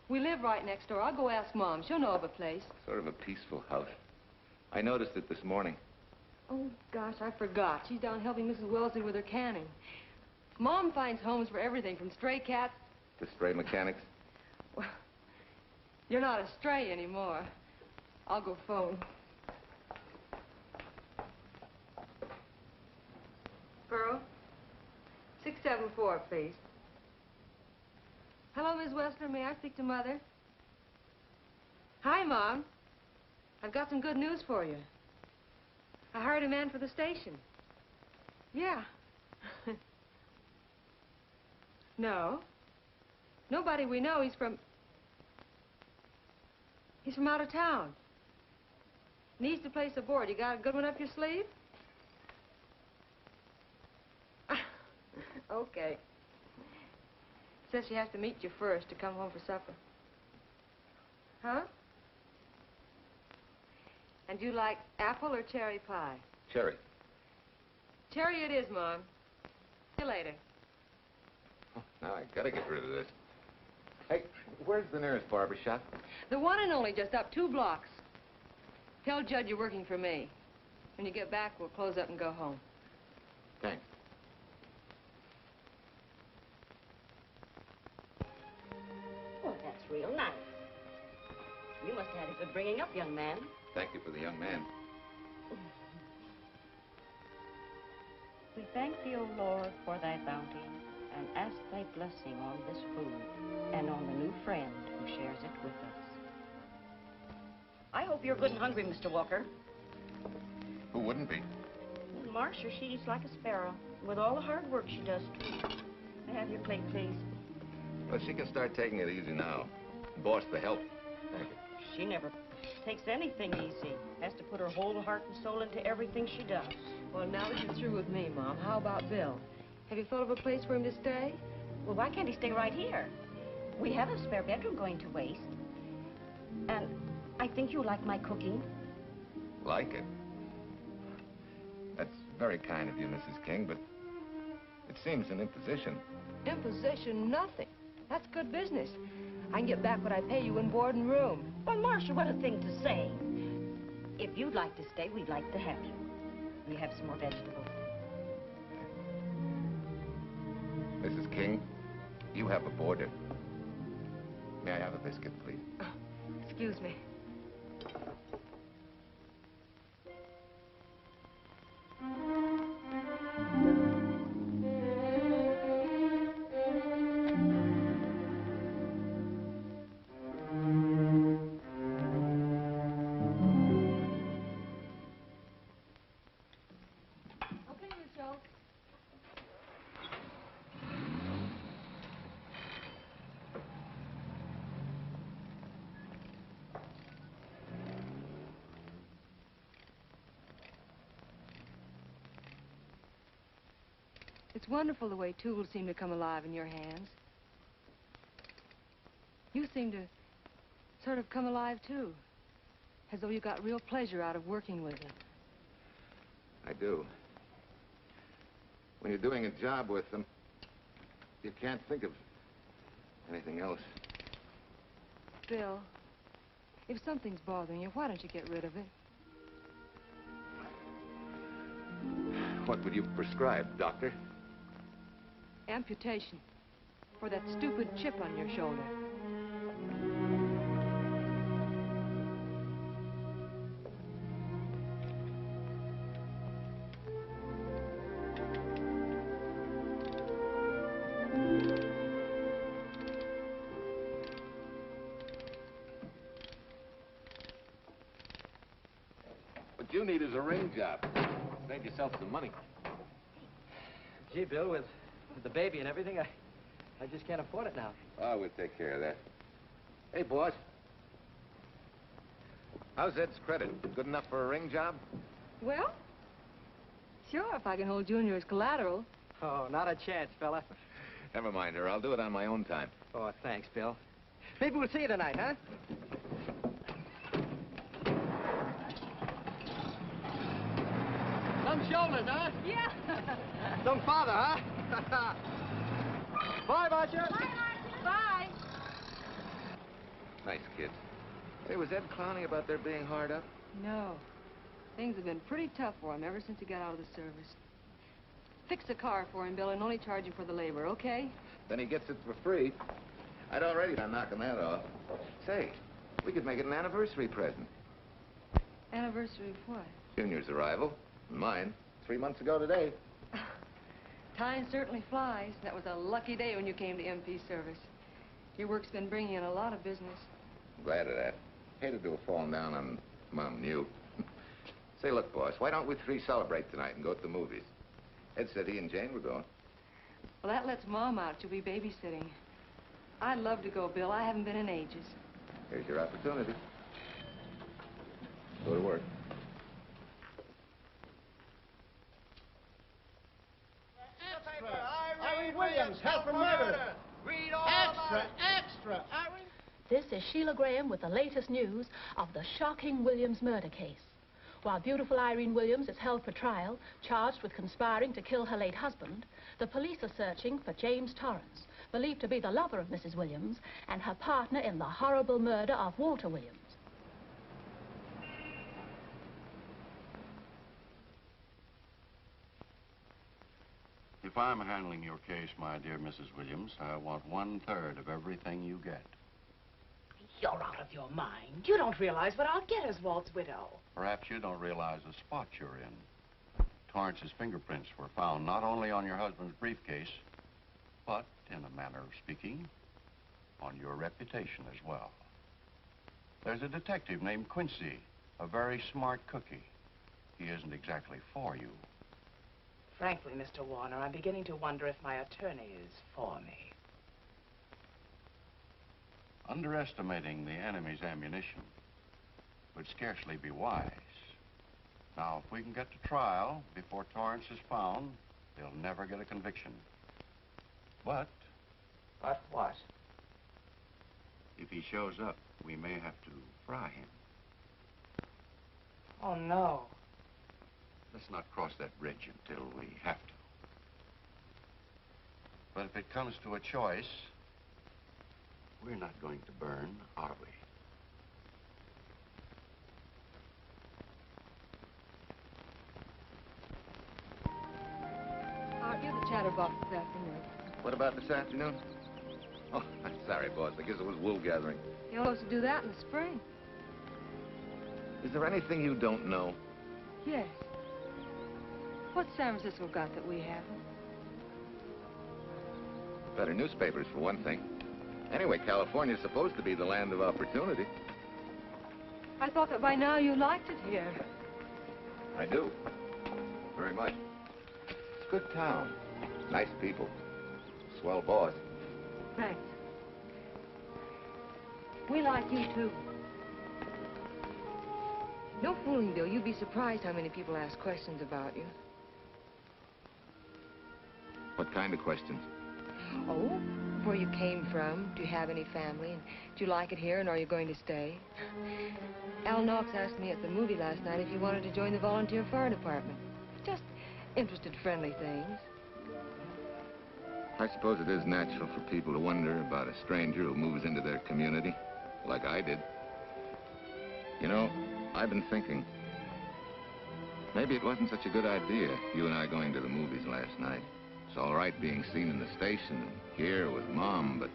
We live right next door. I'll go ask Mom. She'll know of a place. Sort of a peaceful house. I noticed it this morning. Oh, gosh, I forgot. She's down helping Mrs. Wellesley with her canning. Mom finds homes for everything from stray cats... To stray mechanics? Well, you're not a stray anymore. I'll go phone. Pearl, 674, please. Hello, Miss Wessler. May I speak to Mother? Hi, Mom. I've got some good news for you. I hired a man for the station. Yeah. No. Nobody we know. He's from out of town. Needs to place a board. You got a good one up your sleeve? Okay. Says she has to meet you first to come home for supper. Huh? And you like apple or cherry pie? Cherry. Cherry it is, Mom. See you later. Oh, now I gotta get rid of this. Hey, where's the nearest barber shop? The one and only, just up 2 blocks. Tell Judd you're working for me. When you get back, we'll close up and go home. Thanks. Oh, that's real nice. You must have had a good bringing up, young man. Thank you for the young man. We thank thee, O Lord, for thy bounty, and ask thy blessing on this food, and on the new friend who shares it with us. I hope you're good and hungry, Mr. Walker. Who wouldn't be? And Marcia, she's like a sparrow, with all the hard work she does, too. May I have your plate, please? Well, she can start taking it easy now. Boss, the help. Thank you. She never takes anything easy. Has to put her whole heart and soul into everything she does. Well, now that you're through with me, Mom, how about Bill? Have you thought of a place for him to stay? Well, why can't he stay right here? We have a spare bedroom going to waste. And I think you like my cooking. Like it? That's very kind of you, Mrs. King, but it seems an imposition. Imposition, nothing. That's good business. I can get back what I pay you in board and room. Well, Marcia, what a thing to say. If you'd like to stay, we'd like to have you. We have some more vegetables. Mrs. King, you have a boarder. May I have a biscuit, please? Oh, excuse me. It's wonderful the way tools seem to come alive in your hands. You seem to sort of come alive, too. As though you got real pleasure out of working with them. I do. When you're doing a job with them, you can't think of anything else. Bill, if something's bothering you, why don't you get rid of it? What would you prescribe, doctor? Amputation. For that stupid chip on your shoulder. What you need is a ring job. Save yourself some money. Gee, Bill, with the baby and everything, I just can't afford it now. Oh, we'll take care of that. Hey, boss. How's Ed's credit? Good enough for a ring job? Well, sure, if I can hold Junior as collateral. Oh, not a chance, fella. Never mind her. I'll do it on my own time. Oh, thanks, Bill. Maybe we'll see you tonight, huh? Some shoulders, huh? Yeah. Some father, huh? Bye, Marcia. Bye, Marcia. Bye. Nice kids. Hey, was Ed clowning about their being hard up? No. Things have been pretty tough for him ever since he got out of the service. Fix a car for him, Bill, and only charge him for the labor, okay? Then he gets it for free. I'd already done knocking that off. Say, we could make it an anniversary present. Anniversary of what? Junior's arrival, and mine, 3 months ago today. Time certainly flies. That was a lucky day when you came to MP service. Your work's been bringing in a lot of business. I'm glad of that. Hated to have fallen down on Mom and you. Say, look, boss, why don't we three celebrate tonight and go to the movies? Ed said he and Jane were going. Well, that lets Mom out. She'll be babysitting. I'd love to go, Bill. I haven't been in ages. Here's your opportunity. Go to work. Irene Williams, held for murder. Read all extra. Irene. This is Sheila Graham with the latest news of the shocking Williams murder case. While beautiful Irene Williams is held for trial, charged with conspiring to kill her late husband, the police are searching for James Torrance, believed to be the lover of Mrs. Williams and her partner in the horrible murder of Walter Williams. If I'm handling your case, my dear Mrs. Williams, I want 1/3 of everything you get. You're out of your mind. You don't realize what I'll get as Walt's widow. Perhaps you don't realize the spot you're in. Torrance's fingerprints were found not only on your husband's briefcase, but, in a manner of speaking, on your reputation as well. There's a detective named Quincy, a very smart cookie. He isn't exactly for you. Frankly, Mr. Warner, I'm beginning to wonder if my attorney is for me. Underestimating the enemy's ammunition would scarcely be wise. Now, if we can get to trial before Torrance is found, they'll never get a conviction. But... But what? If he shows up, we may have to fry him. Oh, no. Let's not cross that bridge until we have to. But if it comes to a choice, we're not going to burn, are we? Aren't you the chatterbox this afternoon? What about this afternoon? Oh, I'm sorry, boss. I guess it was wool gathering. You're supposed to do that in the spring. Is there anything you don't know? Yes. What's San Francisco got that we haven't? Better newspapers, for one thing. Anyway, California's supposed to be the land of opportunity. I thought that by now you liked it here. I do. Very much. It's a good town. Nice people. Swell boss. Thanks. We like you, too. No fooling, Bill. You'd be surprised how many people ask questions about you. What kind of questions? Oh, where you came from, do you have any family, and do you like it here, and are you going to stay? Al Knox asked me at the movie last night if you wanted to join the volunteer fire department. Just interested, friendly things. I suppose it is natural for people to wonder about a stranger who moves into their community, like I did. You know, I've been thinking, maybe it wasn't such a good idea, you and I going to the movies last night. It's all right being seen in the station and here with Mom, but...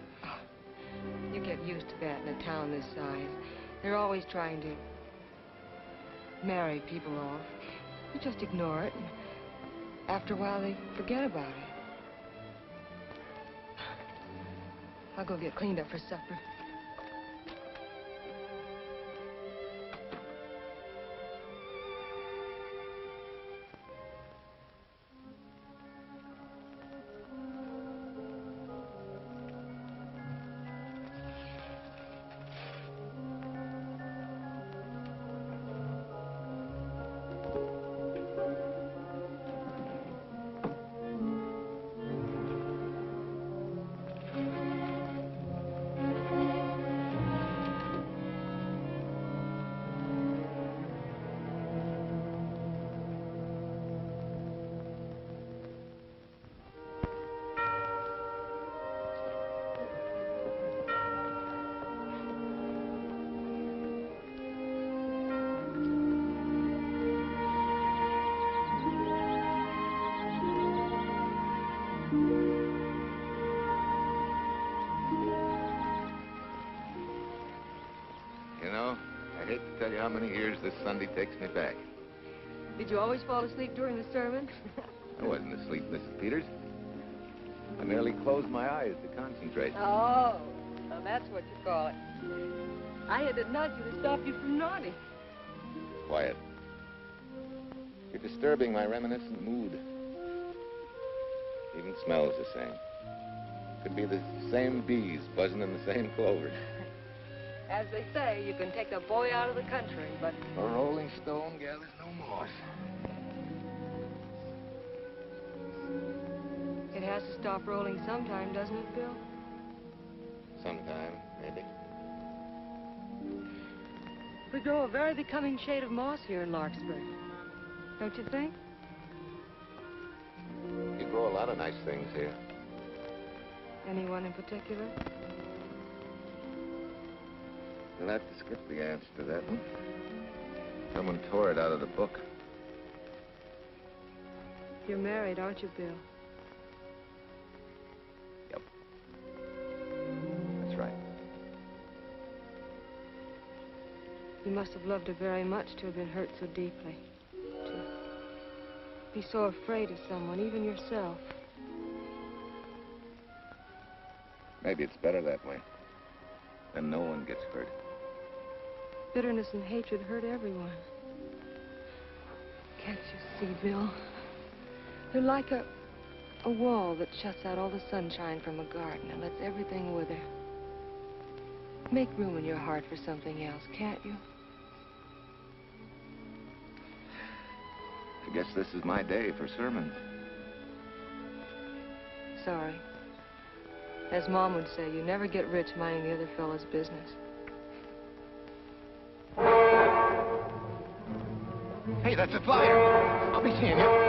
You get used to that in a town this size. They're always trying to marry people off. You just ignore it, and after a while they forget about it. I'll go get cleaned up for supper. You know, I hate to tell you how many years this Sunday takes me back. Did you always fall asleep during the sermon? I wasn't asleep, Mrs. Peters. I merely closed my eyes to concentrate. Oh, so that's what you call it. I had to nudge you to stop you from nodding. Quiet. You're disturbing my reminiscent mood. Even smells the same. Could be the same bees buzzing in the same clover. As they say, you can take a boy out of the country, but... A rolling stone gathers no moss. It has to stop rolling sometime, doesn't it, Bill? Sometime, maybe. We grow a very becoming shade of moss here in Larkspur. Don't you think? You grow a lot of nice things here. Anyone in particular? You'll have to skip the answer to that one. Someone tore it out of the book. You're married, aren't you, Bill? Yep. That's right. You must have loved her very much to have been hurt so deeply. To be so afraid of someone, even yourself. Maybe it's better that way. Then no one gets hurt. Bitterness and hatred hurt everyone. Can't you see, Bill? They're like a wall that shuts out all the sunshine from a garden and lets everything wither. Make room in your heart for something else, can't you? I guess this is my day for sermons. Sorry. As Mom would say, you never get rich minding the other fellow's business. Hey, that's a flyer. I'll be seeing you.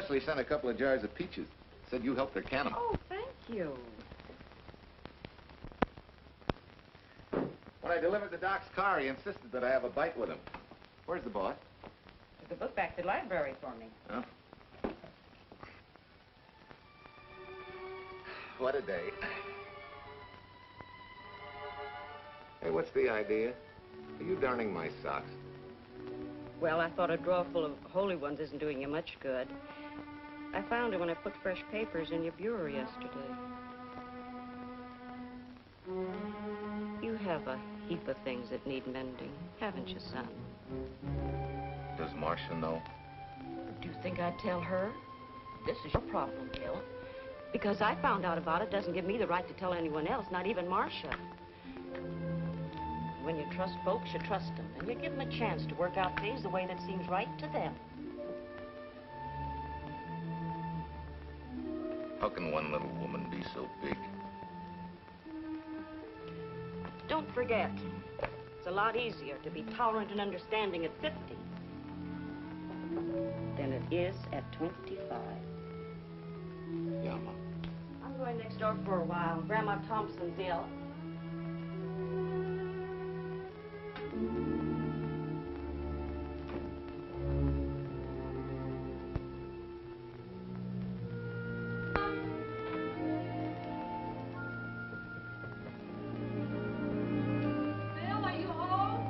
Leslie sent a couple of jars of peaches. Said you helped her can them. Oh, thank you. When I delivered the doc's car, he insisted that I have a bite with him. Where's the boss? Took the book back to the library for me. Oh. What a day. Hey, what's the idea? Are you darning my socks? Well, I thought a drawer full of holy ones isn't doing you much good. I found it when I put fresh papers in your bureau yesterday. You have a heap of things that need mending, haven't you, son? Does Marcia know? Do you think I'd tell her? This is your problem, Bill. Because I found out about it doesn't give me the right to tell anyone else, not even Marcia. When you trust folks, you trust them, and you give them a chance to work out things the way that seems right to them. How can one little woman be so big? Don't forget, it's a lot easier to be tolerant and understanding at 50 than it is at 25. Yeah, Mom. I'm going next door for a while. Grandma Thompson's ill. Bill, are you home?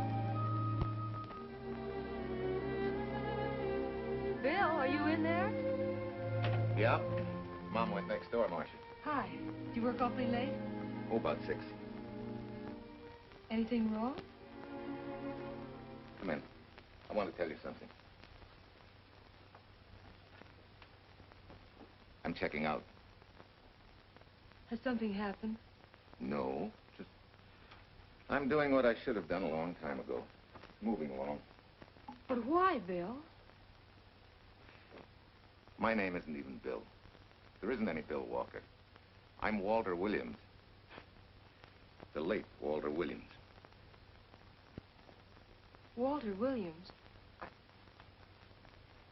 Bill, are you in there? Yeah? Mom went next door, Marcia. Hi. Do you work awfully late? Oh, about 6. Anything wrong? Come in. I want to tell you something. I'm checking out. Has something happened? No, just... I'm doing what I should have done a long time ago. Moving along. But why, Bill? My name isn't even Bill. There isn't any Bill Walker. I'm Walter Williams. The late Walter Williams. Walter Williams?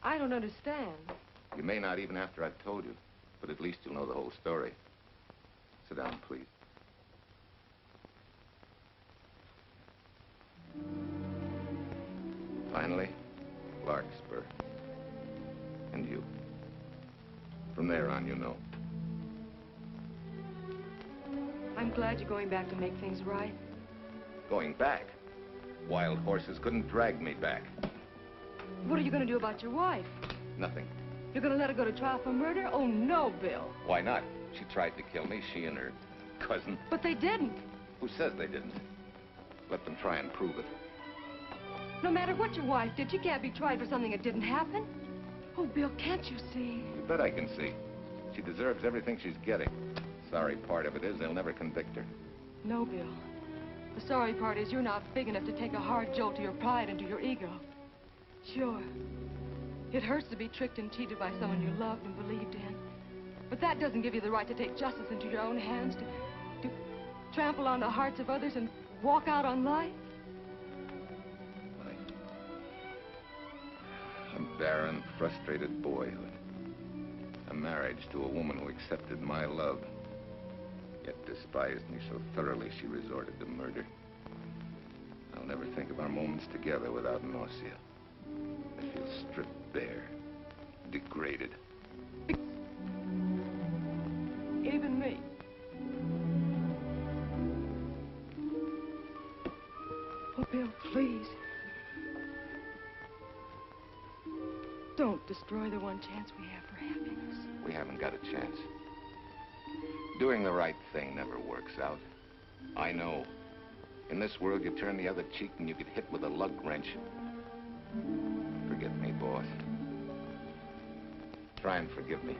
I don't understand. You may not even after I've told you, but at least you'll know the whole story. Sit down, please. Finally, Larkspur. And you. From there on, you know. I'm glad you're going back to make things right. Going back? Wild horses couldn't drag me back. What are you going to do about your wife? Nothing. You're going to let her go to trial for murder? Oh, no, Bill. Why not? She tried to kill me, she and her cousin. But they didn't. Who says they didn't? Let them try and prove it. No matter what your wife did, she can't be tried for something that didn't happen. Oh, Bill, can't you see? You bet I can see. She deserves everything she's getting. Sorry part of it is they'll never convict her. No, Bill. The sorry part is you're not big enough to take a hard jolt to your pride and to your ego. Sure. It hurts to be tricked and cheated by someone you loved and believed in. But that doesn't give you the right to take justice into your own hands, to trample on the hearts of others and walk out on life. A barren, frustrated boyhood. A marriage to a woman who accepted my love, yet despised me so thoroughly she resorted to murder. I'll never think of our moments together without nausea. I feel stripped bare, degraded. Even me. Oh, Bill, please. Don't destroy the one chance we have for happiness. We haven't got a chance. Doing the right thing never works out. I know. In this world, you turn the other cheek and you get hit with a lug wrench. Forget me, boss. Try and forgive me.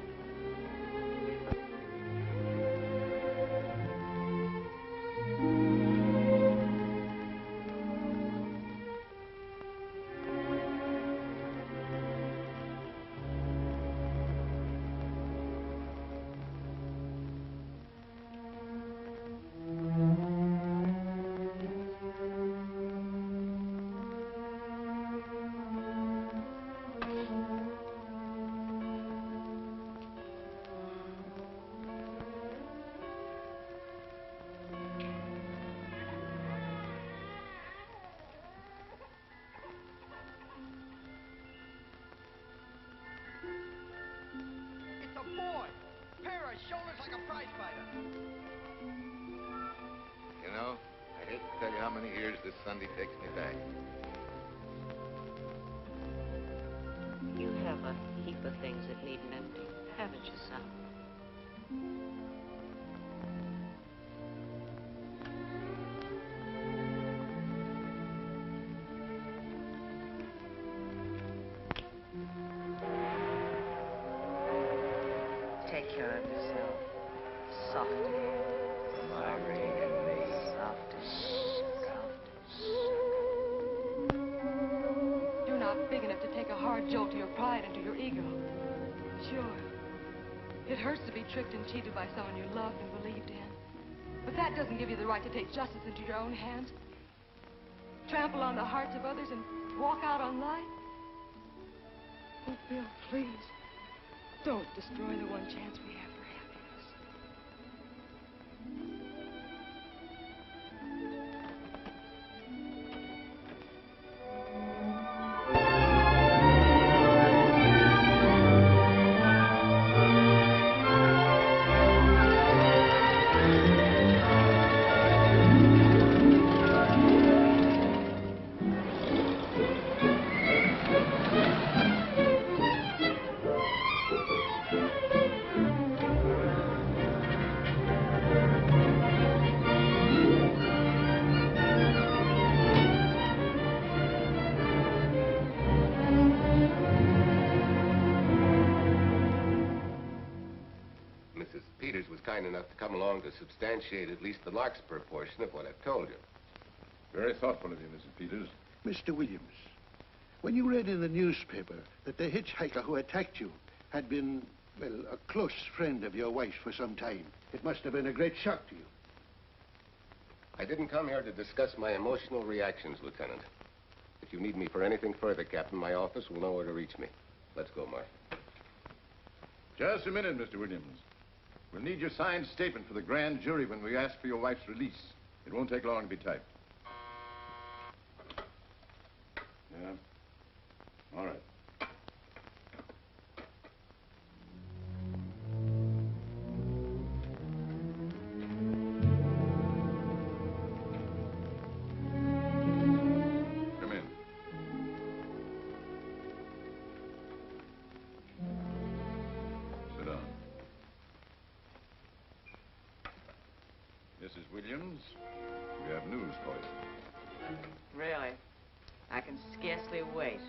shoulders like a prize fighter. You know, I hate to tell you how many years this Sunday takes me back. You have a heap of things that need mending, haven't you, son? Take care of yourself. Softly. Marguerite and me. You're not big enough to take a hard jolt to your pride and to your ego. Sure. It hurts to be tricked and cheated by someone you loved and believed in. But that doesn't give you the right to take justice into your own hands. Trample on the hearts of others and walk out on life. Oh, Bill, please. Don't destroy the one chance we have for happiness. Mrs. Peters was kind enough to come along to substantiate at least the Larkspur portion of what I've told you. Very thoughtful of you, Mrs. Peters. Mr. Williams, when you read in the newspaper that the hitchhiker who attacked you had been, well, a close friend of your wife's for some time, it must have been a great shock to you. I didn't come here to discuss my emotional reactions, Lieutenant. If you need me for anything further, Captain, my office will know where to reach me. Let's go, Mark. Just a minute, Mr. Williams. We'll need your signed statement for the grand jury when we ask for your wife's release. It won't take long to be typed. Yeah? All right. Come in. Sit down. Mrs. Williams, we have news for you. Really? I can scarcely wait.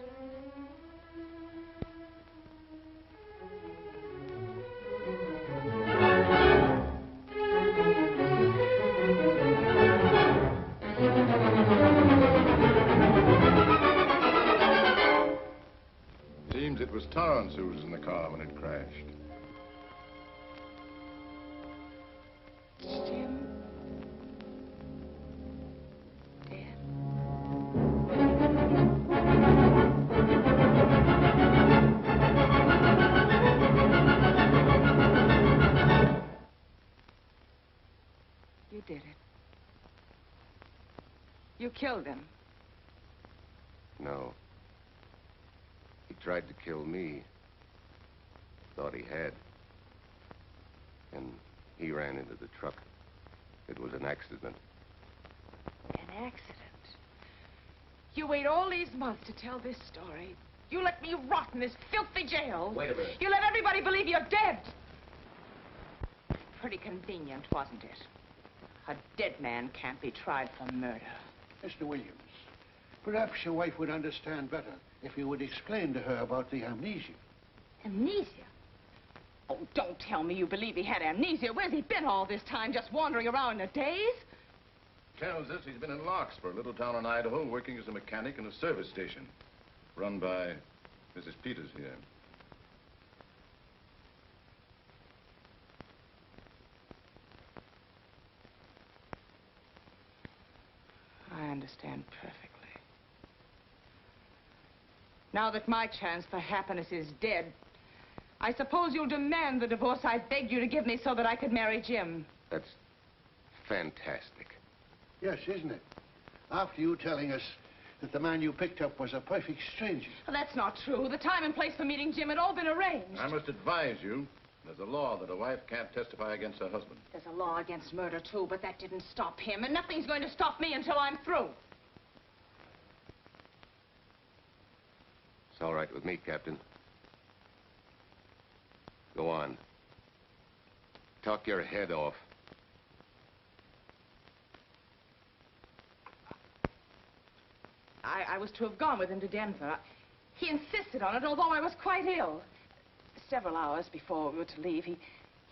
Seems it was Torrance who was in the car when it crashed. Jim. You did it. You killed him. No. He tried to kill me. Thought he had. And he ran into the truck. It was an accident. An accident? You wait all these months to tell this story. You let me rot in this filthy jail. Wait a minute. You let everybody believe you're dead. Pretty convenient, wasn't it? A dead man can't be tried for murder. Mr. Williams, perhaps your wife would understand better if you would explain to her about the amnesia. Amnesia? Oh, don't tell me you believe he had amnesia. Where's he been all this time, just wandering around in a daze? Tells us he's been in Larkspur, a little town in Idaho, working as a mechanic in a service station. Run by Mrs. Peters here. I understand perfectly. Now that my chance for happiness is dead, I suppose you'll demand the divorce I begged you to give me so that I could marry Jim. That's fantastic. Yes, isn't it? After you telling us that the man you picked up was a perfect stranger. Well, that's not true. The time and place for meeting Jim had all been arranged. I must advise you There's a law that a wife can't testify against her husband. There's a law against murder, too, but that didn't stop him, and nothing's going to stop me until I'm through. It's all right with me, Captain. Go on. Talk your head off. I was to have gone with him to Denver. He insisted on it, although I was quite ill. Several hours before we were to leave, he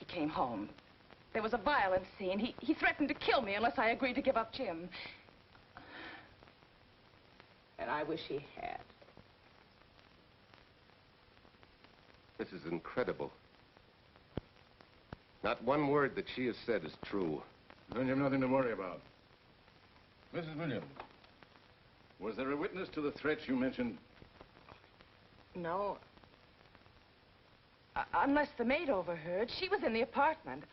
came home. There was a violent scene. He threatened to kill me unless I agreed to give up Jim. And I wish he had. This is incredible. Not one word that she has said is true. Then you've nothing to worry about. Mrs. Williams, was there a witness to the threats you mentioned? No. Unless the maid overheard. She was in the apartment.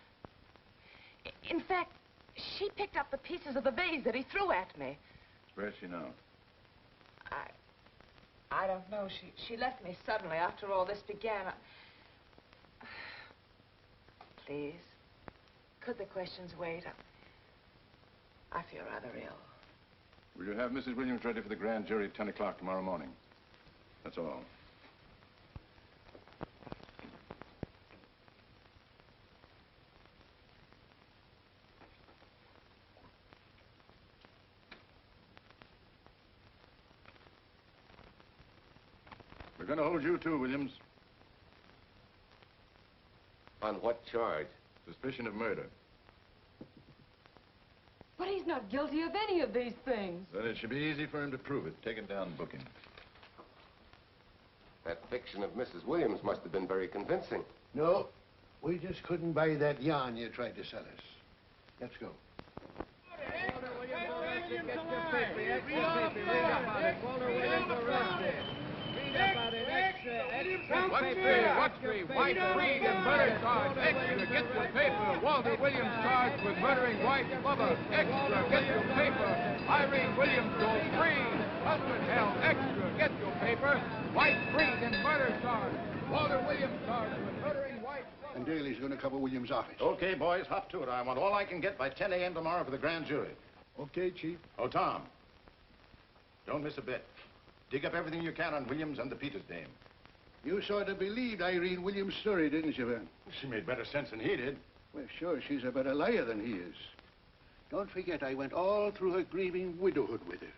In fact, she picked up the pieces of the vase that he threw at me. Where's she now? I don't know. She left me suddenly after all this began. Please, could the questions wait? I feel rather ill. Will you have Mrs. Williams ready for the grand jury at 10 o'clock tomorrow morning? That's all. We're going to hold you too, Williams. On what charge? Suspicion of murder. But he's not guilty of any of these things. Then it should be easy for him to prove it. Take him down and book him. That fiction of Mrs. Williams must have been very convincing. No, we just couldn't buy that yarn you tried to sell us. Let's go. What's the wife freed and murder charge? Extra, get your paper. Walter Williams charged with murdering wife mother. Extra, get your paper. Irene Williams goes free. Husband held. Extra, get your paper. Wife freed and murder charge. Walter Williams charged with murdering wife mother. And Daly's going to cover Williams' office. Okay, boys, hop to it. I want all I can get by 10 a.m. tomorrow for the grand jury. Okay, Chief. Oh, Tom, don't miss a bit. Dig up everything you can on Williams and the Peters dame. You sort of believed Irene Williams' story, didn't you, Ben? She made better sense than he did. Well, sure, she's a better liar than he is. Don't forget, I went all through her grieving widowhood with her.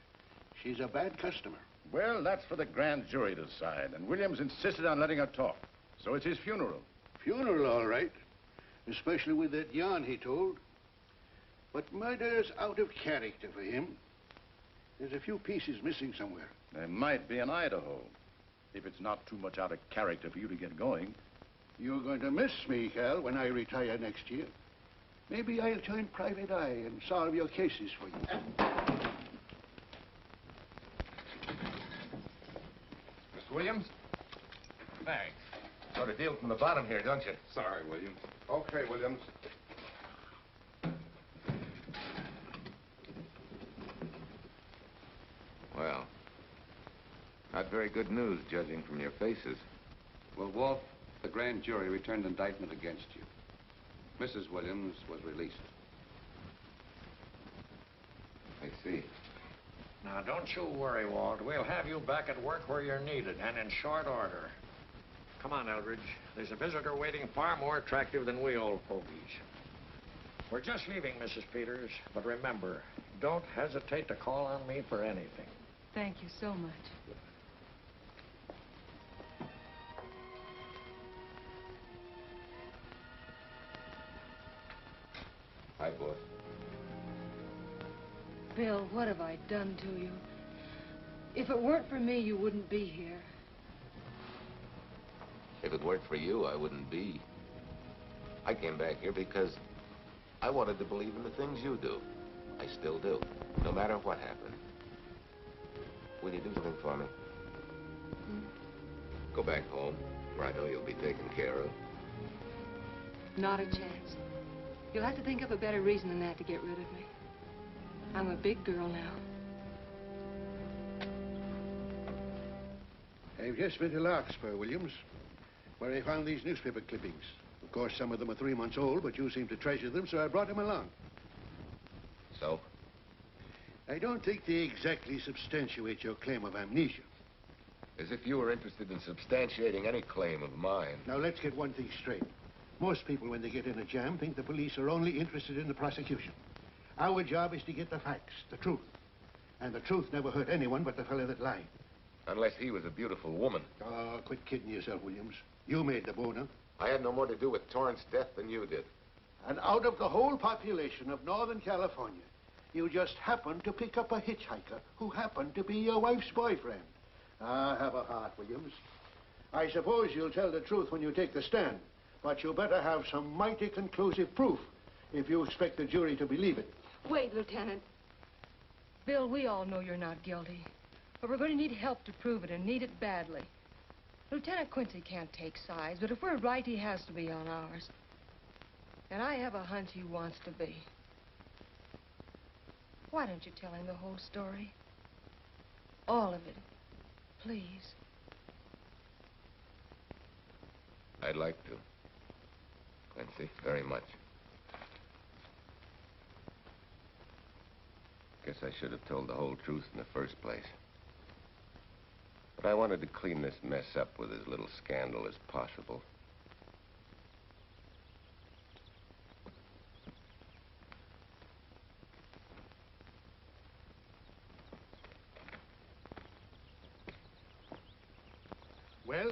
She's a bad customer. Well, that's for the grand jury to decide, and Williams insisted on letting her talk. So it's his funeral. Funeral, all right. Especially with that yarn he told. But murder's out of character for him. There's a few pieces missing somewhere. There might be in Idaho, if it's not too much out of character for you to get going. You're going to miss me, Cal, when I retire next year. Maybe I'll join Private Eye and solve your cases for you. Mr. Williams? Thanks. Got a deal from the bottom here, don't you? Sorry, Williams. Okay, Williams. Well, not very good news, judging from your faces. Well, Wolf, the grand jury returned indictment against you. Mrs. Williams was released. I see. Now, don't you worry, Walt. We'll have you back at work where you're needed, and in short order. Come on, Eldridge. There's a visitor waiting far more attractive than we old fogies. We're just leaving, Mrs. Peters, but remember, don't hesitate to call on me for anything. Thank you so much. Hi, boss. Bill, what have I done to you? If it weren't for me, you wouldn't be here. If it weren't for you, I wouldn't be. I came back here because I wanted to believe in the things you do. I still do, no matter what happened. Will you do something for me? Go back home, where I know you'll be taken care of. Not a chance. You'll have to think of a better reason than that to get rid of me. I'm a big girl now. I've just been to Larkspur, Williams, where I found these newspaper clippings. Of course, some of them are 3 months old, but you seem to treasure them, so I brought them along. So? I don't think they exactly substantiate your claim of amnesia. As if you were interested in substantiating any claim of mine. Now, let's get one thing straight. Most people, when they get in a jam, think the police are only interested in the prosecution. Our job is to get the facts, the truth. And the truth never hurt anyone but the fellow that lied. Unless he was a beautiful woman. Oh, quit kidding yourself, Williams. You made the boner. I had no more to do with Torrance's death than you did. And out of the whole population of Northern California, you just happened to pick up a hitchhiker who happened to be your wife's boyfriend. Ah, have a heart, Williams. I suppose you'll tell the truth when you take the stand, but you better have some mighty conclusive proof if you expect the jury to believe it. Wait, Lieutenant. Bill, we all know you're not guilty, but we're going to need help to prove it, and need it badly. Lieutenant Quincy can't take sides, but if we're right, he has to be on ours. And I have a hunch he wants to be. Why don't you tell him the whole story? All of it, please. I'd like to. Quincy, very much. Guess I should have told the whole truth in the first place. But I wanted to clean this mess up with as little scandal as possible. Well?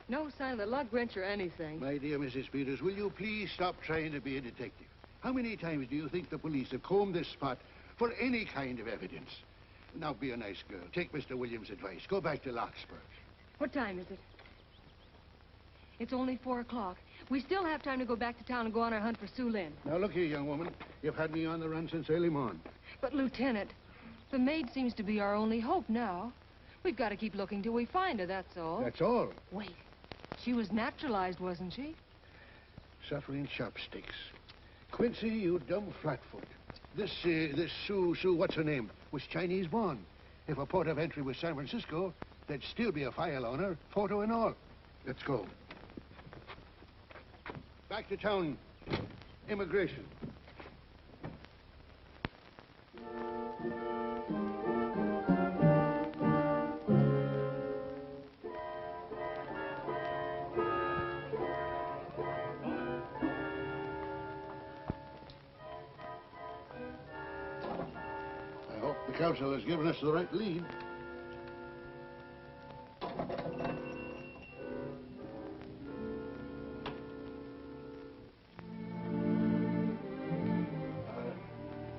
No sign of the lug wrench or anything. My dear Mrs. Peters, will you please stop trying to be a detective? How many times do you think the police have combed this spot for any kind of evidence? Now, be a nice girl. Take Mr. Williams' advice. Go back to Larkspur. What time is it? It's only 4 o'clock. We still have time to go back to town and go on our hunt for Sue Lynn. Now, look here, young woman. You've had me on the run since early morn. But, Lieutenant, the maid seems to be our only hope now. We've got to keep looking till we find her, that's all. That's all. Wait. She was naturalized, wasn't she? Suffering chopsticks. Quincy, you dumb flatfoot. This Sue, what's her name, was Chinese born. If her port of entry was San Francisco, there'd still be a file on her, photo and all. Let's go. Back to town. Immigration. The council has given us the right lead.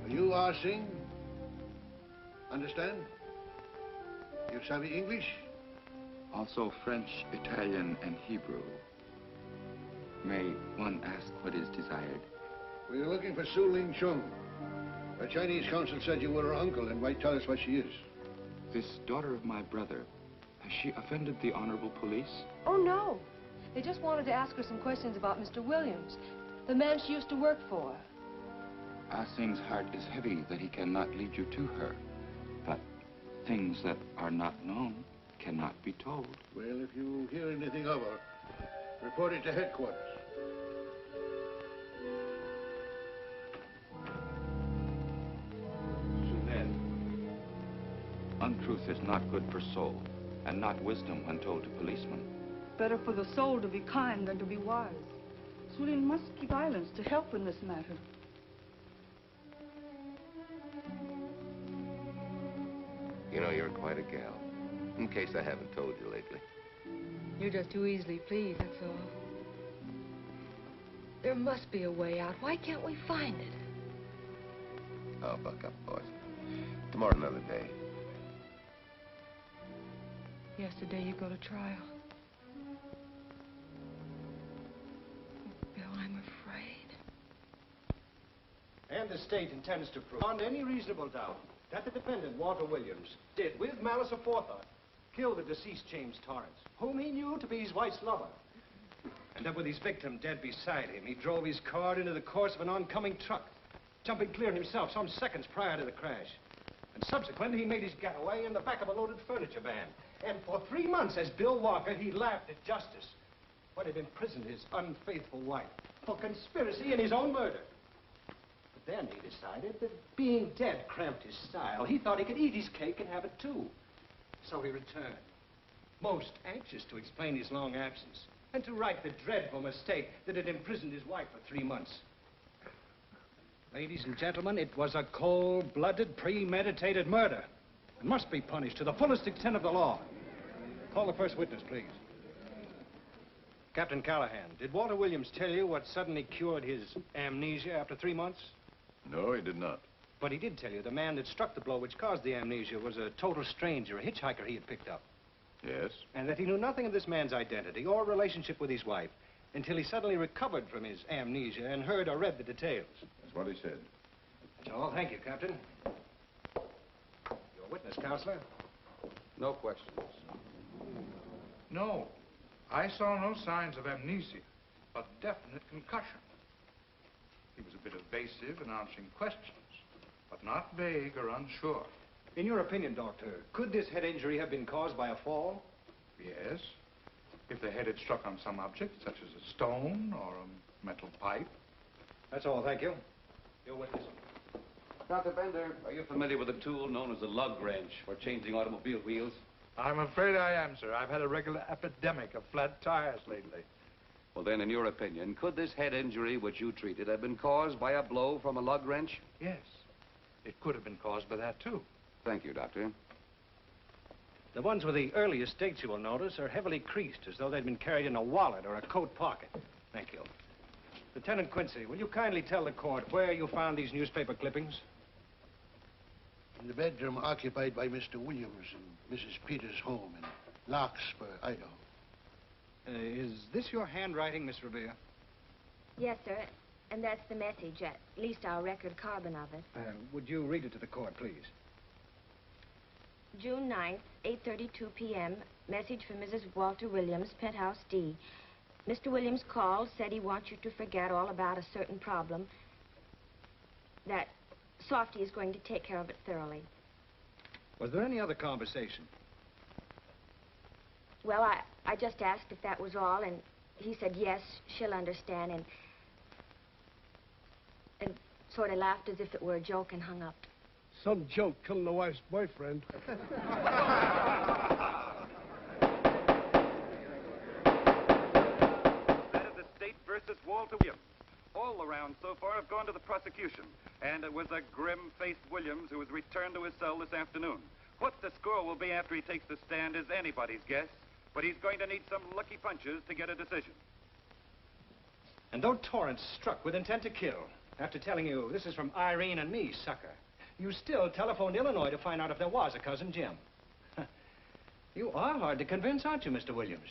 You are sing? Understand? You savvy English? Also French, Italian, and Hebrew. May one ask what is desired? We're looking for Su Ling Chung. The Chinese consul said you were her uncle and might tell us what she is. This daughter of my brother, has she offended the honorable police? Oh, no. They just wanted to ask her some questions about Mr. Williams, the man she used to work for. Ah Sing's heart is heavy that he cannot lead you to her. But things that are not known cannot be told. Well, if you hear anything of her, report it to headquarters. Untruth is not good for soul, and not wisdom when told to policemen. Better for the soul to be kind than to be wise. Su Lin must keep silence to help in this matter. You know, you're quite a gal. In case I haven't told you lately. You're just too easily pleased, that's all. There must be a way out. Why can't we find it? Oh, buck up, boys. Tomorrow, another day. Yesterday you go to trial. Bill, I'm afraid. And the state intends to prove, beyond any reasonable doubt, that the defendant, Walter Williams, did, with malice aforethought, kill the deceased James Torrance, whom he knew to be his wife's lover. And that with his victim dead beside him, he drove his car into the course of an oncoming truck, jumping clear himself some seconds prior to the crash. And subsequently, he made his getaway in the back of a loaded furniture van. And for 3 months, as Bill Walker, he laughed at justice. would have imprisoned his unfaithful wife for conspiracy in his own murder. But then he decided that being dead cramped his style. He thought he could eat his cake and have it too. So he returned, most anxious to explain his long absence and to right the dreadful mistake that had imprisoned his wife for 3 months. Ladies and gentlemen, it was a cold-blooded, premeditated murder and must be punished to the fullest extent of the law. Call the first witness, please. Captain Callahan, did Walter Williams tell you what suddenly cured his amnesia after 3 months? No, he did not. But he did tell you the man that struck the blow which caused the amnesia was a total stranger, a hitchhiker he had picked up. Yes? And that he knew nothing of this man's identity or relationship with his wife until he suddenly recovered from his amnesia and heard or read the details. That's what he said. That's all. Thank you, Captain. Your witness, Counselor. No questions. No. I saw no signs of amnesia, but definite concussion. He was a bit evasive in answering questions, but not vague or unsure. In your opinion, Doctor, could this head injury have been caused by a fall? Yes. If the head had struck on some object, such as a stone or a metal pipe. That's all, thank you. Your witness. Dr. Bender, are you familiar with a tool known as a lug wrench for changing automobile wheels? I'm afraid I am, sir. I've had a regular epidemic of flat tires lately. Well, then, in your opinion, could this head injury which you treated have been caused by a blow from a lug wrench? Yes. It could have been caused by that, too. Thank you, Doctor. The ones with the earliest dates, you will notice, are heavily creased, as though they'd been carried in a wallet or a coat pocket. Thank you. Lieutenant Quincy, will you kindly tell the court where you found these newspaper clippings? In the bedroom occupied by Mr. Williams and Mrs. Peters' home in Larkspur, Idaho. Is this your handwriting, Miss Revere? Yes, sir. And that's the message, at least our record carbon of it. Would you read it to the court, please? June 9th, 8:32 p.m. Message from Mrs. Walter Williams, Penthouse D. Mr. Williams called, said he wants you to forget all about a certain problem. That Softy is going to take care of it thoroughly. Was there any other conversation? Well, I just asked if that was all, and he said yes, she'll understand, and sort of laughed as if it were a joke and hung up. Some joke killing the wife's boyfriend. That is the state versus Walter Williams. All the rounds so far have gone to the prosecution, and it was a grim-faced Williams who was returned to his cell this afternoon. What the score will be after he takes the stand is anybody's guess, but he's going to need some lucky punches to get a decision. And though Torrance struck with intent to kill, after telling you this is from Irene and me, sucker, you still telephoned Illinois to find out if there was a cousin Jim. You are hard to convince, aren't you, Mr. Williams?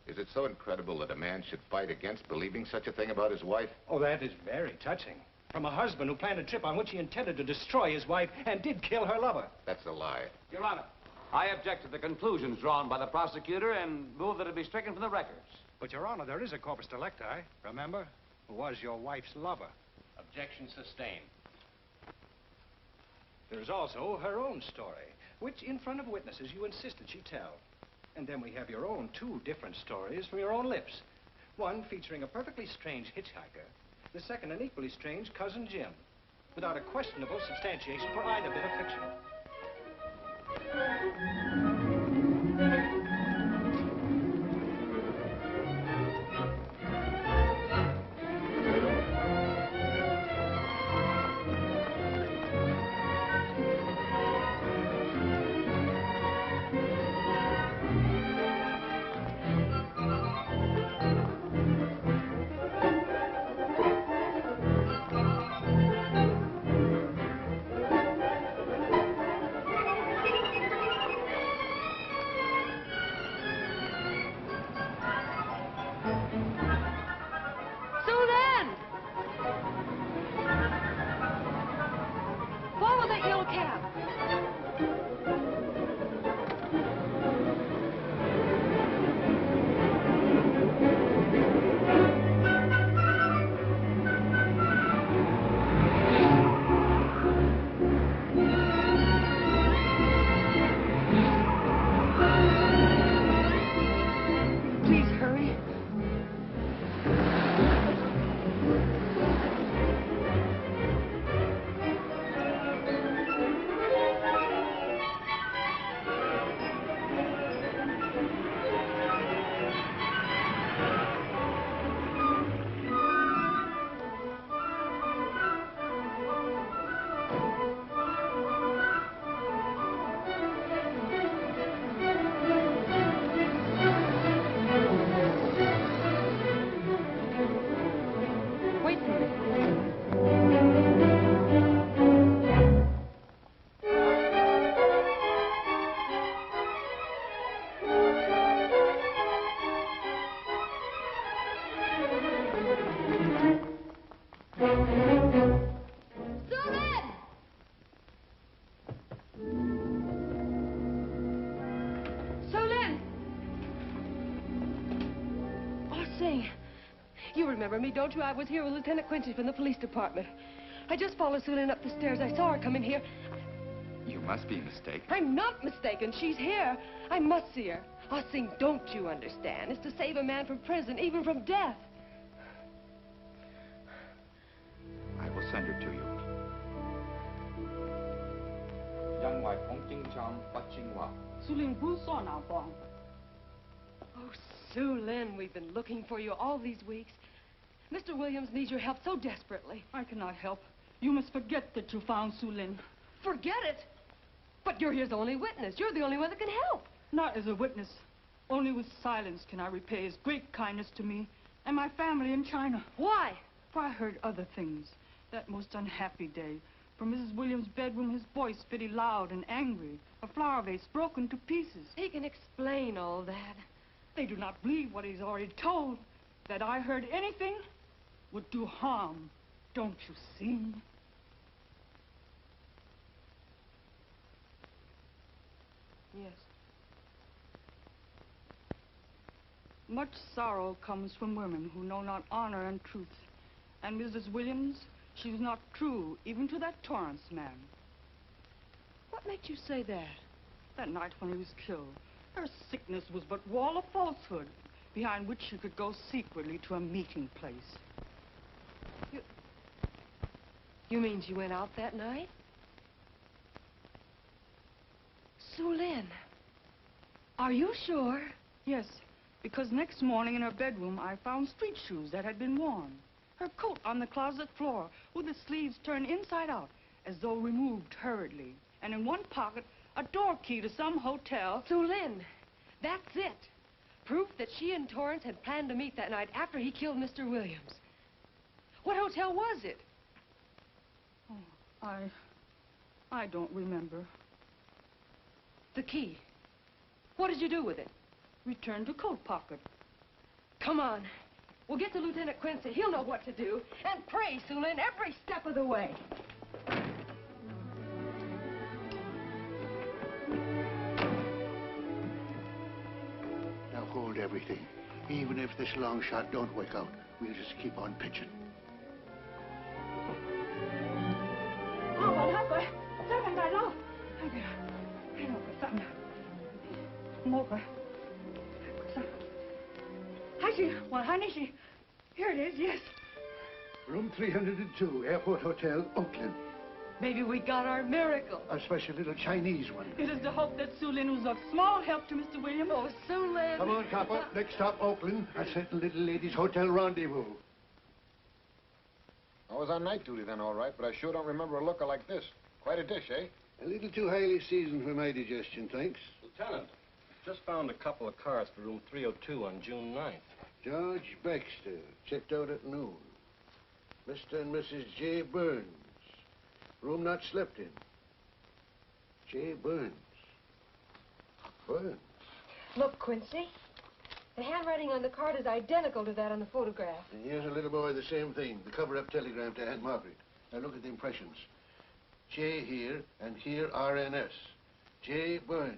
Is it so incredible that a man should fight against believing such a thing about his wife? Oh, that is very touching. From a husband who planned a trip on which he intended to destroy his wife and did kill her lover. That's a lie. Your Honor, I object to the conclusions drawn by the prosecutor and move that it be stricken from the records. But, Your Honor, there is a corpus delicti, remember? Who was your wife's lover. Objection sustained. There's also her own story, which, in front of witnesses, you insisted she tell. And then we have your own two different stories from your own lips. One featuring a perfectly strange hitchhiker, the second an equally strange cousin Jim, without a questionable substantiation for either bit of fiction. remember me, don't you? I was here with Lieutenant Quincy from the police department. I just followed Sue Lynn up the stairs. I saw her come in here. You must be mistaken. I'm not mistaken. She's here. I must see her. Ah, Sing, don't you understand? It's to save a man from prison, even from death. I will send her to you. Oh, Sue Lynn, we've been looking for you all these weeks. Mr. Williams needs your help so desperately. I cannot help. You must forget that you found Sue Lynn. Forget it? But you're his only witness. You're the only one that can help. Not as a witness. Only with silence can I repay his great kindness to me and my family in China. Why? For I heard other things. That most unhappy day. From Mrs. Williams' bedroom, his voice very loud and angry. A flower vase broken to pieces. He can explain all that. They do not believe what he's already told. That I heard anything would do harm. Don't you see? Yes. Much sorrow comes from women who know not honor and truth. And Mrs. Williams, she was not true even to that Torrance man. What makes you say that? That night when he was killed, her sickness was but wall of falsehood, behind which she could go secretly to a meeting place. You mean she went out that night? Sue Lynn, are you sure? Yes, because next morning in her bedroom I found street shoes that had been worn. Her coat on the closet floor with the sleeves turned inside out as though removed hurriedly. And in one pocket, a door key to some hotel. Sue Lynn, that's it. Proof that she and Torrance had planned to meet that night after he killed Mr. Williams. What hotel was it? Oh, I don't remember. The key. What did you do with it? Returned to coat pocket. Come on. We'll get to Lieutenant Quincy. He'll know what to do. And pray, Sue Lynn, every step of the way. Now hold everything. Even if this long shot don't work out, we'll just keep on pitching. Here it is, yes. Room 302, Airport Hotel, Oakland. Maybe we got our miracle. A special little Chinese one. It is to hope that Sue Lynn was of small help to Mr. Williams. Oh, Sue Lynn. Come on, copper. Next stop, Oakland. A certain little lady's hotel rendezvous. I was on night duty then, all right, but I sure don't remember a looker like this. Quite a dish, eh? A little too highly seasoned for my digestion, thanks. Lieutenant, just found a couple of cars for room 302 on June 9th. George Baxter, checked out at noon. Mr. and Mrs. J. Burns. Room not slept in. J. Burns. Burns. Look, Quincy. The handwriting on the card is identical to that on the photograph. And here's a little boy, the same thing. The cover-up telegram to Aunt Margaret. Now look at the impressions. J here, and here RNS. J. Burns.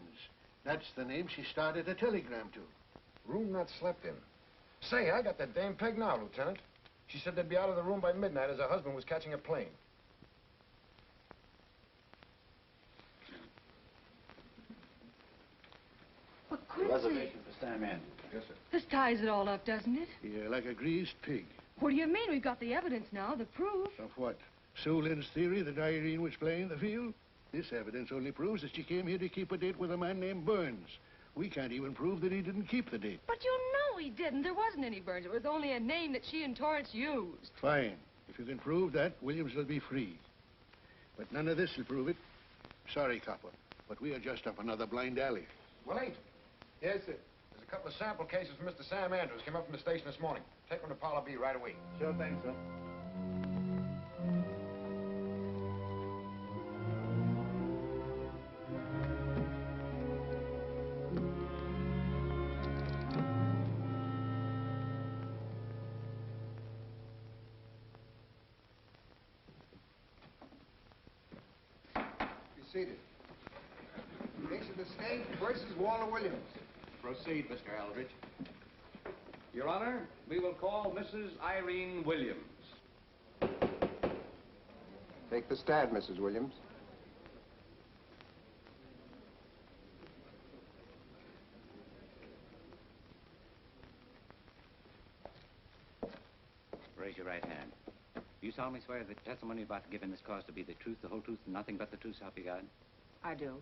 That's the name she started a telegram to. Room not slept in. Say, I got that dame pegged now, Lieutenant. She said they'd be out of the room by midnight as her husband was catching a plane. But Quincy... Reservation for Sam Andrews. Yes, sir. This ties it all up, doesn't it? Yeah, like a greased pig. What do you mean? We've got the evidence now, the proof. Of what? Sue Lynn's theory that Irene was playing the field? This evidence only proves that she came here to keep a date with a man named Burns. We can't even prove that he didn't keep the date. But you know he didn't. There wasn't any Burns. It was only a name that she and Torrance used. Fine. If you can prove that, Williams will be free. But none of this will prove it. Sorry, copper, but we are just up another blind alley. Well, ain't. Yes, sir. There's a couple of sample cases for Mr. Sam Andrews. Came up from the station this morning. Take them to Parlor B right away. Sure thing, sir. Seated. Case of the state versus Walter Williams. Proceed, Mr. Aldrich. Your Honor, we will call Mrs. Irene Williams. Take the stand, Mrs. Williams. Raise your right hand. You solemnly swear that the testimony you're about to give in this cause to be the truth, the whole truth, and nothing but the truth, so help you God? I do.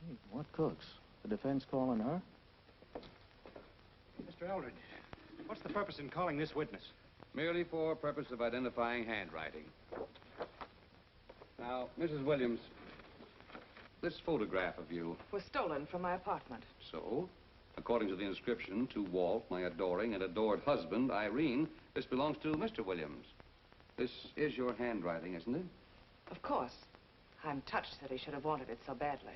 Hey, what cooks? The defense calling her? Mr. Eldridge, what's the purpose in calling this witness? Merely for purpose of identifying handwriting. Now, Mrs. Williams, this photograph of you... Was stolen from my apartment. So, according to the inscription, to Walt, my adoring and adored husband, Irene, this belongs to Mr. Williams. This is your handwriting, isn't it? Of course. I'm touched that he should have wanted it so badly.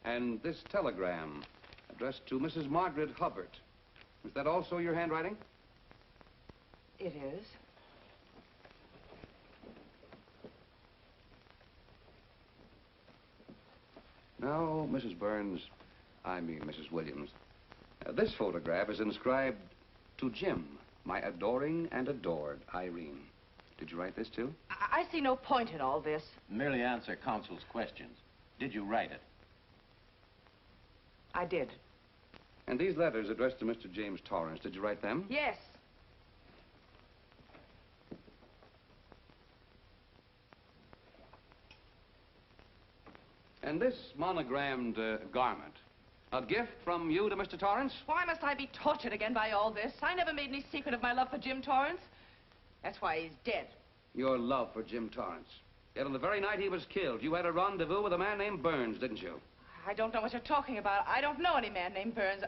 And this telegram, addressed to Mrs. Margaret Hubbard. Is that also your handwriting? It is. Now, Mrs. Burns, I mean Mrs. Williams, this photograph is inscribed to Jim, my adoring and adored Irene. Did you write this, too? I see no point in all this. Merely answer counsel's questions. Did you write it? I did. And these letters addressed to Mr. James Torrance, did you write them? Yes. And this monogrammed garment, a gift from you to Mr. Torrance? Why must I be tortured again by all this? I never made any secret of my love for Jim Torrance. That's why he's dead. Your love for Jim Torrance. Yet on the very night he was killed, you had a rendezvous with a man named Burns, didn't you? I don't know what you're talking about. I don't know any man named Burns.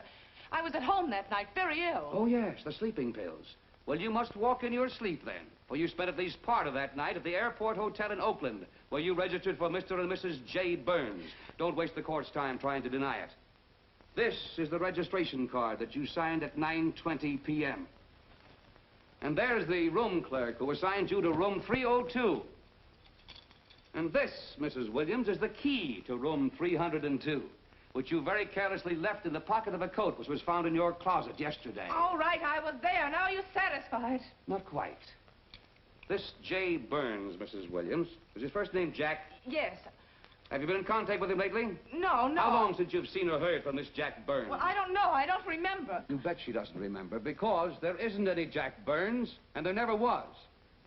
I was at home that night, very ill. Oh, yes, the sleeping pills. Well, you must walk in your sleep then, for you spent at least part of that night at the Airport Hotel in Oakland, where you registered for Mr. and Mrs. J. Burns. Don't waste the court's time trying to deny it. This is the registration card that you signed at 9:20 p.m. And there's the room clerk who assigned you to room 302. And this, Mrs. Williams, is the key to room 302, which you very carelessly left in the pocket of a coat which was found in your closet yesterday. All right, I was there. Now are you satisfied? Not quite. This J. Burns, Mrs. Williams, was his first name Jack? Yes. Have you been in contact with him lately? No. How long since you've seen or heard from this Jack Burns? Well, I don't know. I don't remember. You bet she doesn't remember, because there isn't any Jack Burns, and there never was.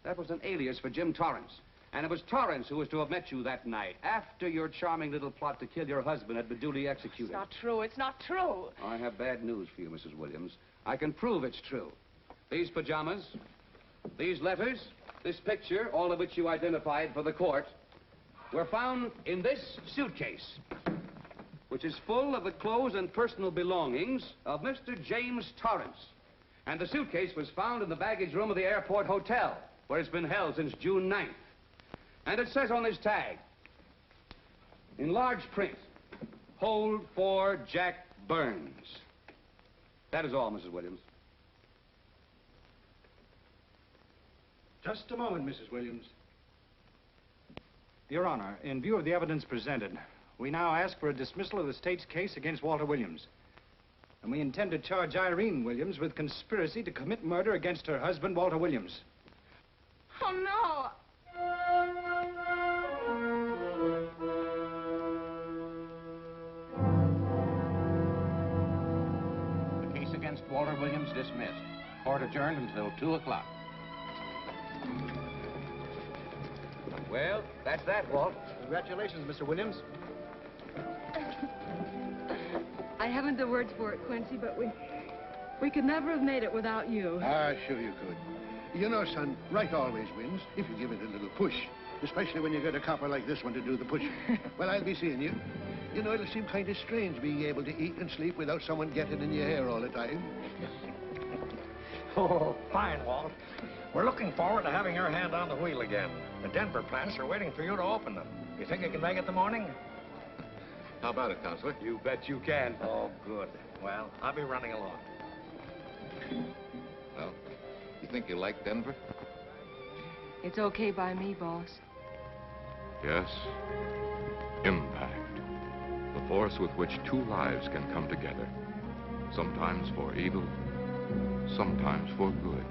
That was an alias for Jim Torrance. And it was Torrance who was to have met you that night, after your charming little plot to kill your husband had been duly executed. It's not true. It's not true. I have bad news for you, Mrs. Williams. I can prove it's true. These pajamas, these letters, this picture, all of which you identified for the court, were found in this suitcase, which is full of the clothes and personal belongings of Mr. James Torrance. And the suitcase was found in the baggage room of the Airport Hotel, where it's been held since June 9th. And it says on this tag, in large print, hold for Jack Burns. That is all, Mrs. Williams. Just a moment, Mrs. Williams. Your Honor, in view of the evidence presented, we now ask for a dismissal of the state's case against Walter Williams. And we intend to charge Irene Williams with conspiracy to commit murder against her husband, Walter Williams. Oh, no. The case against Walter Williams dismissed. Court adjourned until 2 o'clock. Well, that's that, Walt. Congratulations, Mr. Williams. I haven't the words for it, Quincy, but we could never have made it without you. Ah, sure you could. You know, son, right always wins if you give it a little push, especially when you get a copper like this one to do the pushing. Well, I'll be seeing you. You know, it'll seem kind of strange being able to eat and sleep without someone getting in your hair all the time. Oh, fine, Walt. We're looking forward to having your hand on the wheel again. The Denver plants are waiting for you to open them. You think you can make it the morning? How about it, Counselor? You bet you can. Oh, good. Well, I'll be running along. Well, you think you like Denver? It's okay by me, boss. Yes. Impact. The force with which two lives can come together. Sometimes for evil, sometimes for good.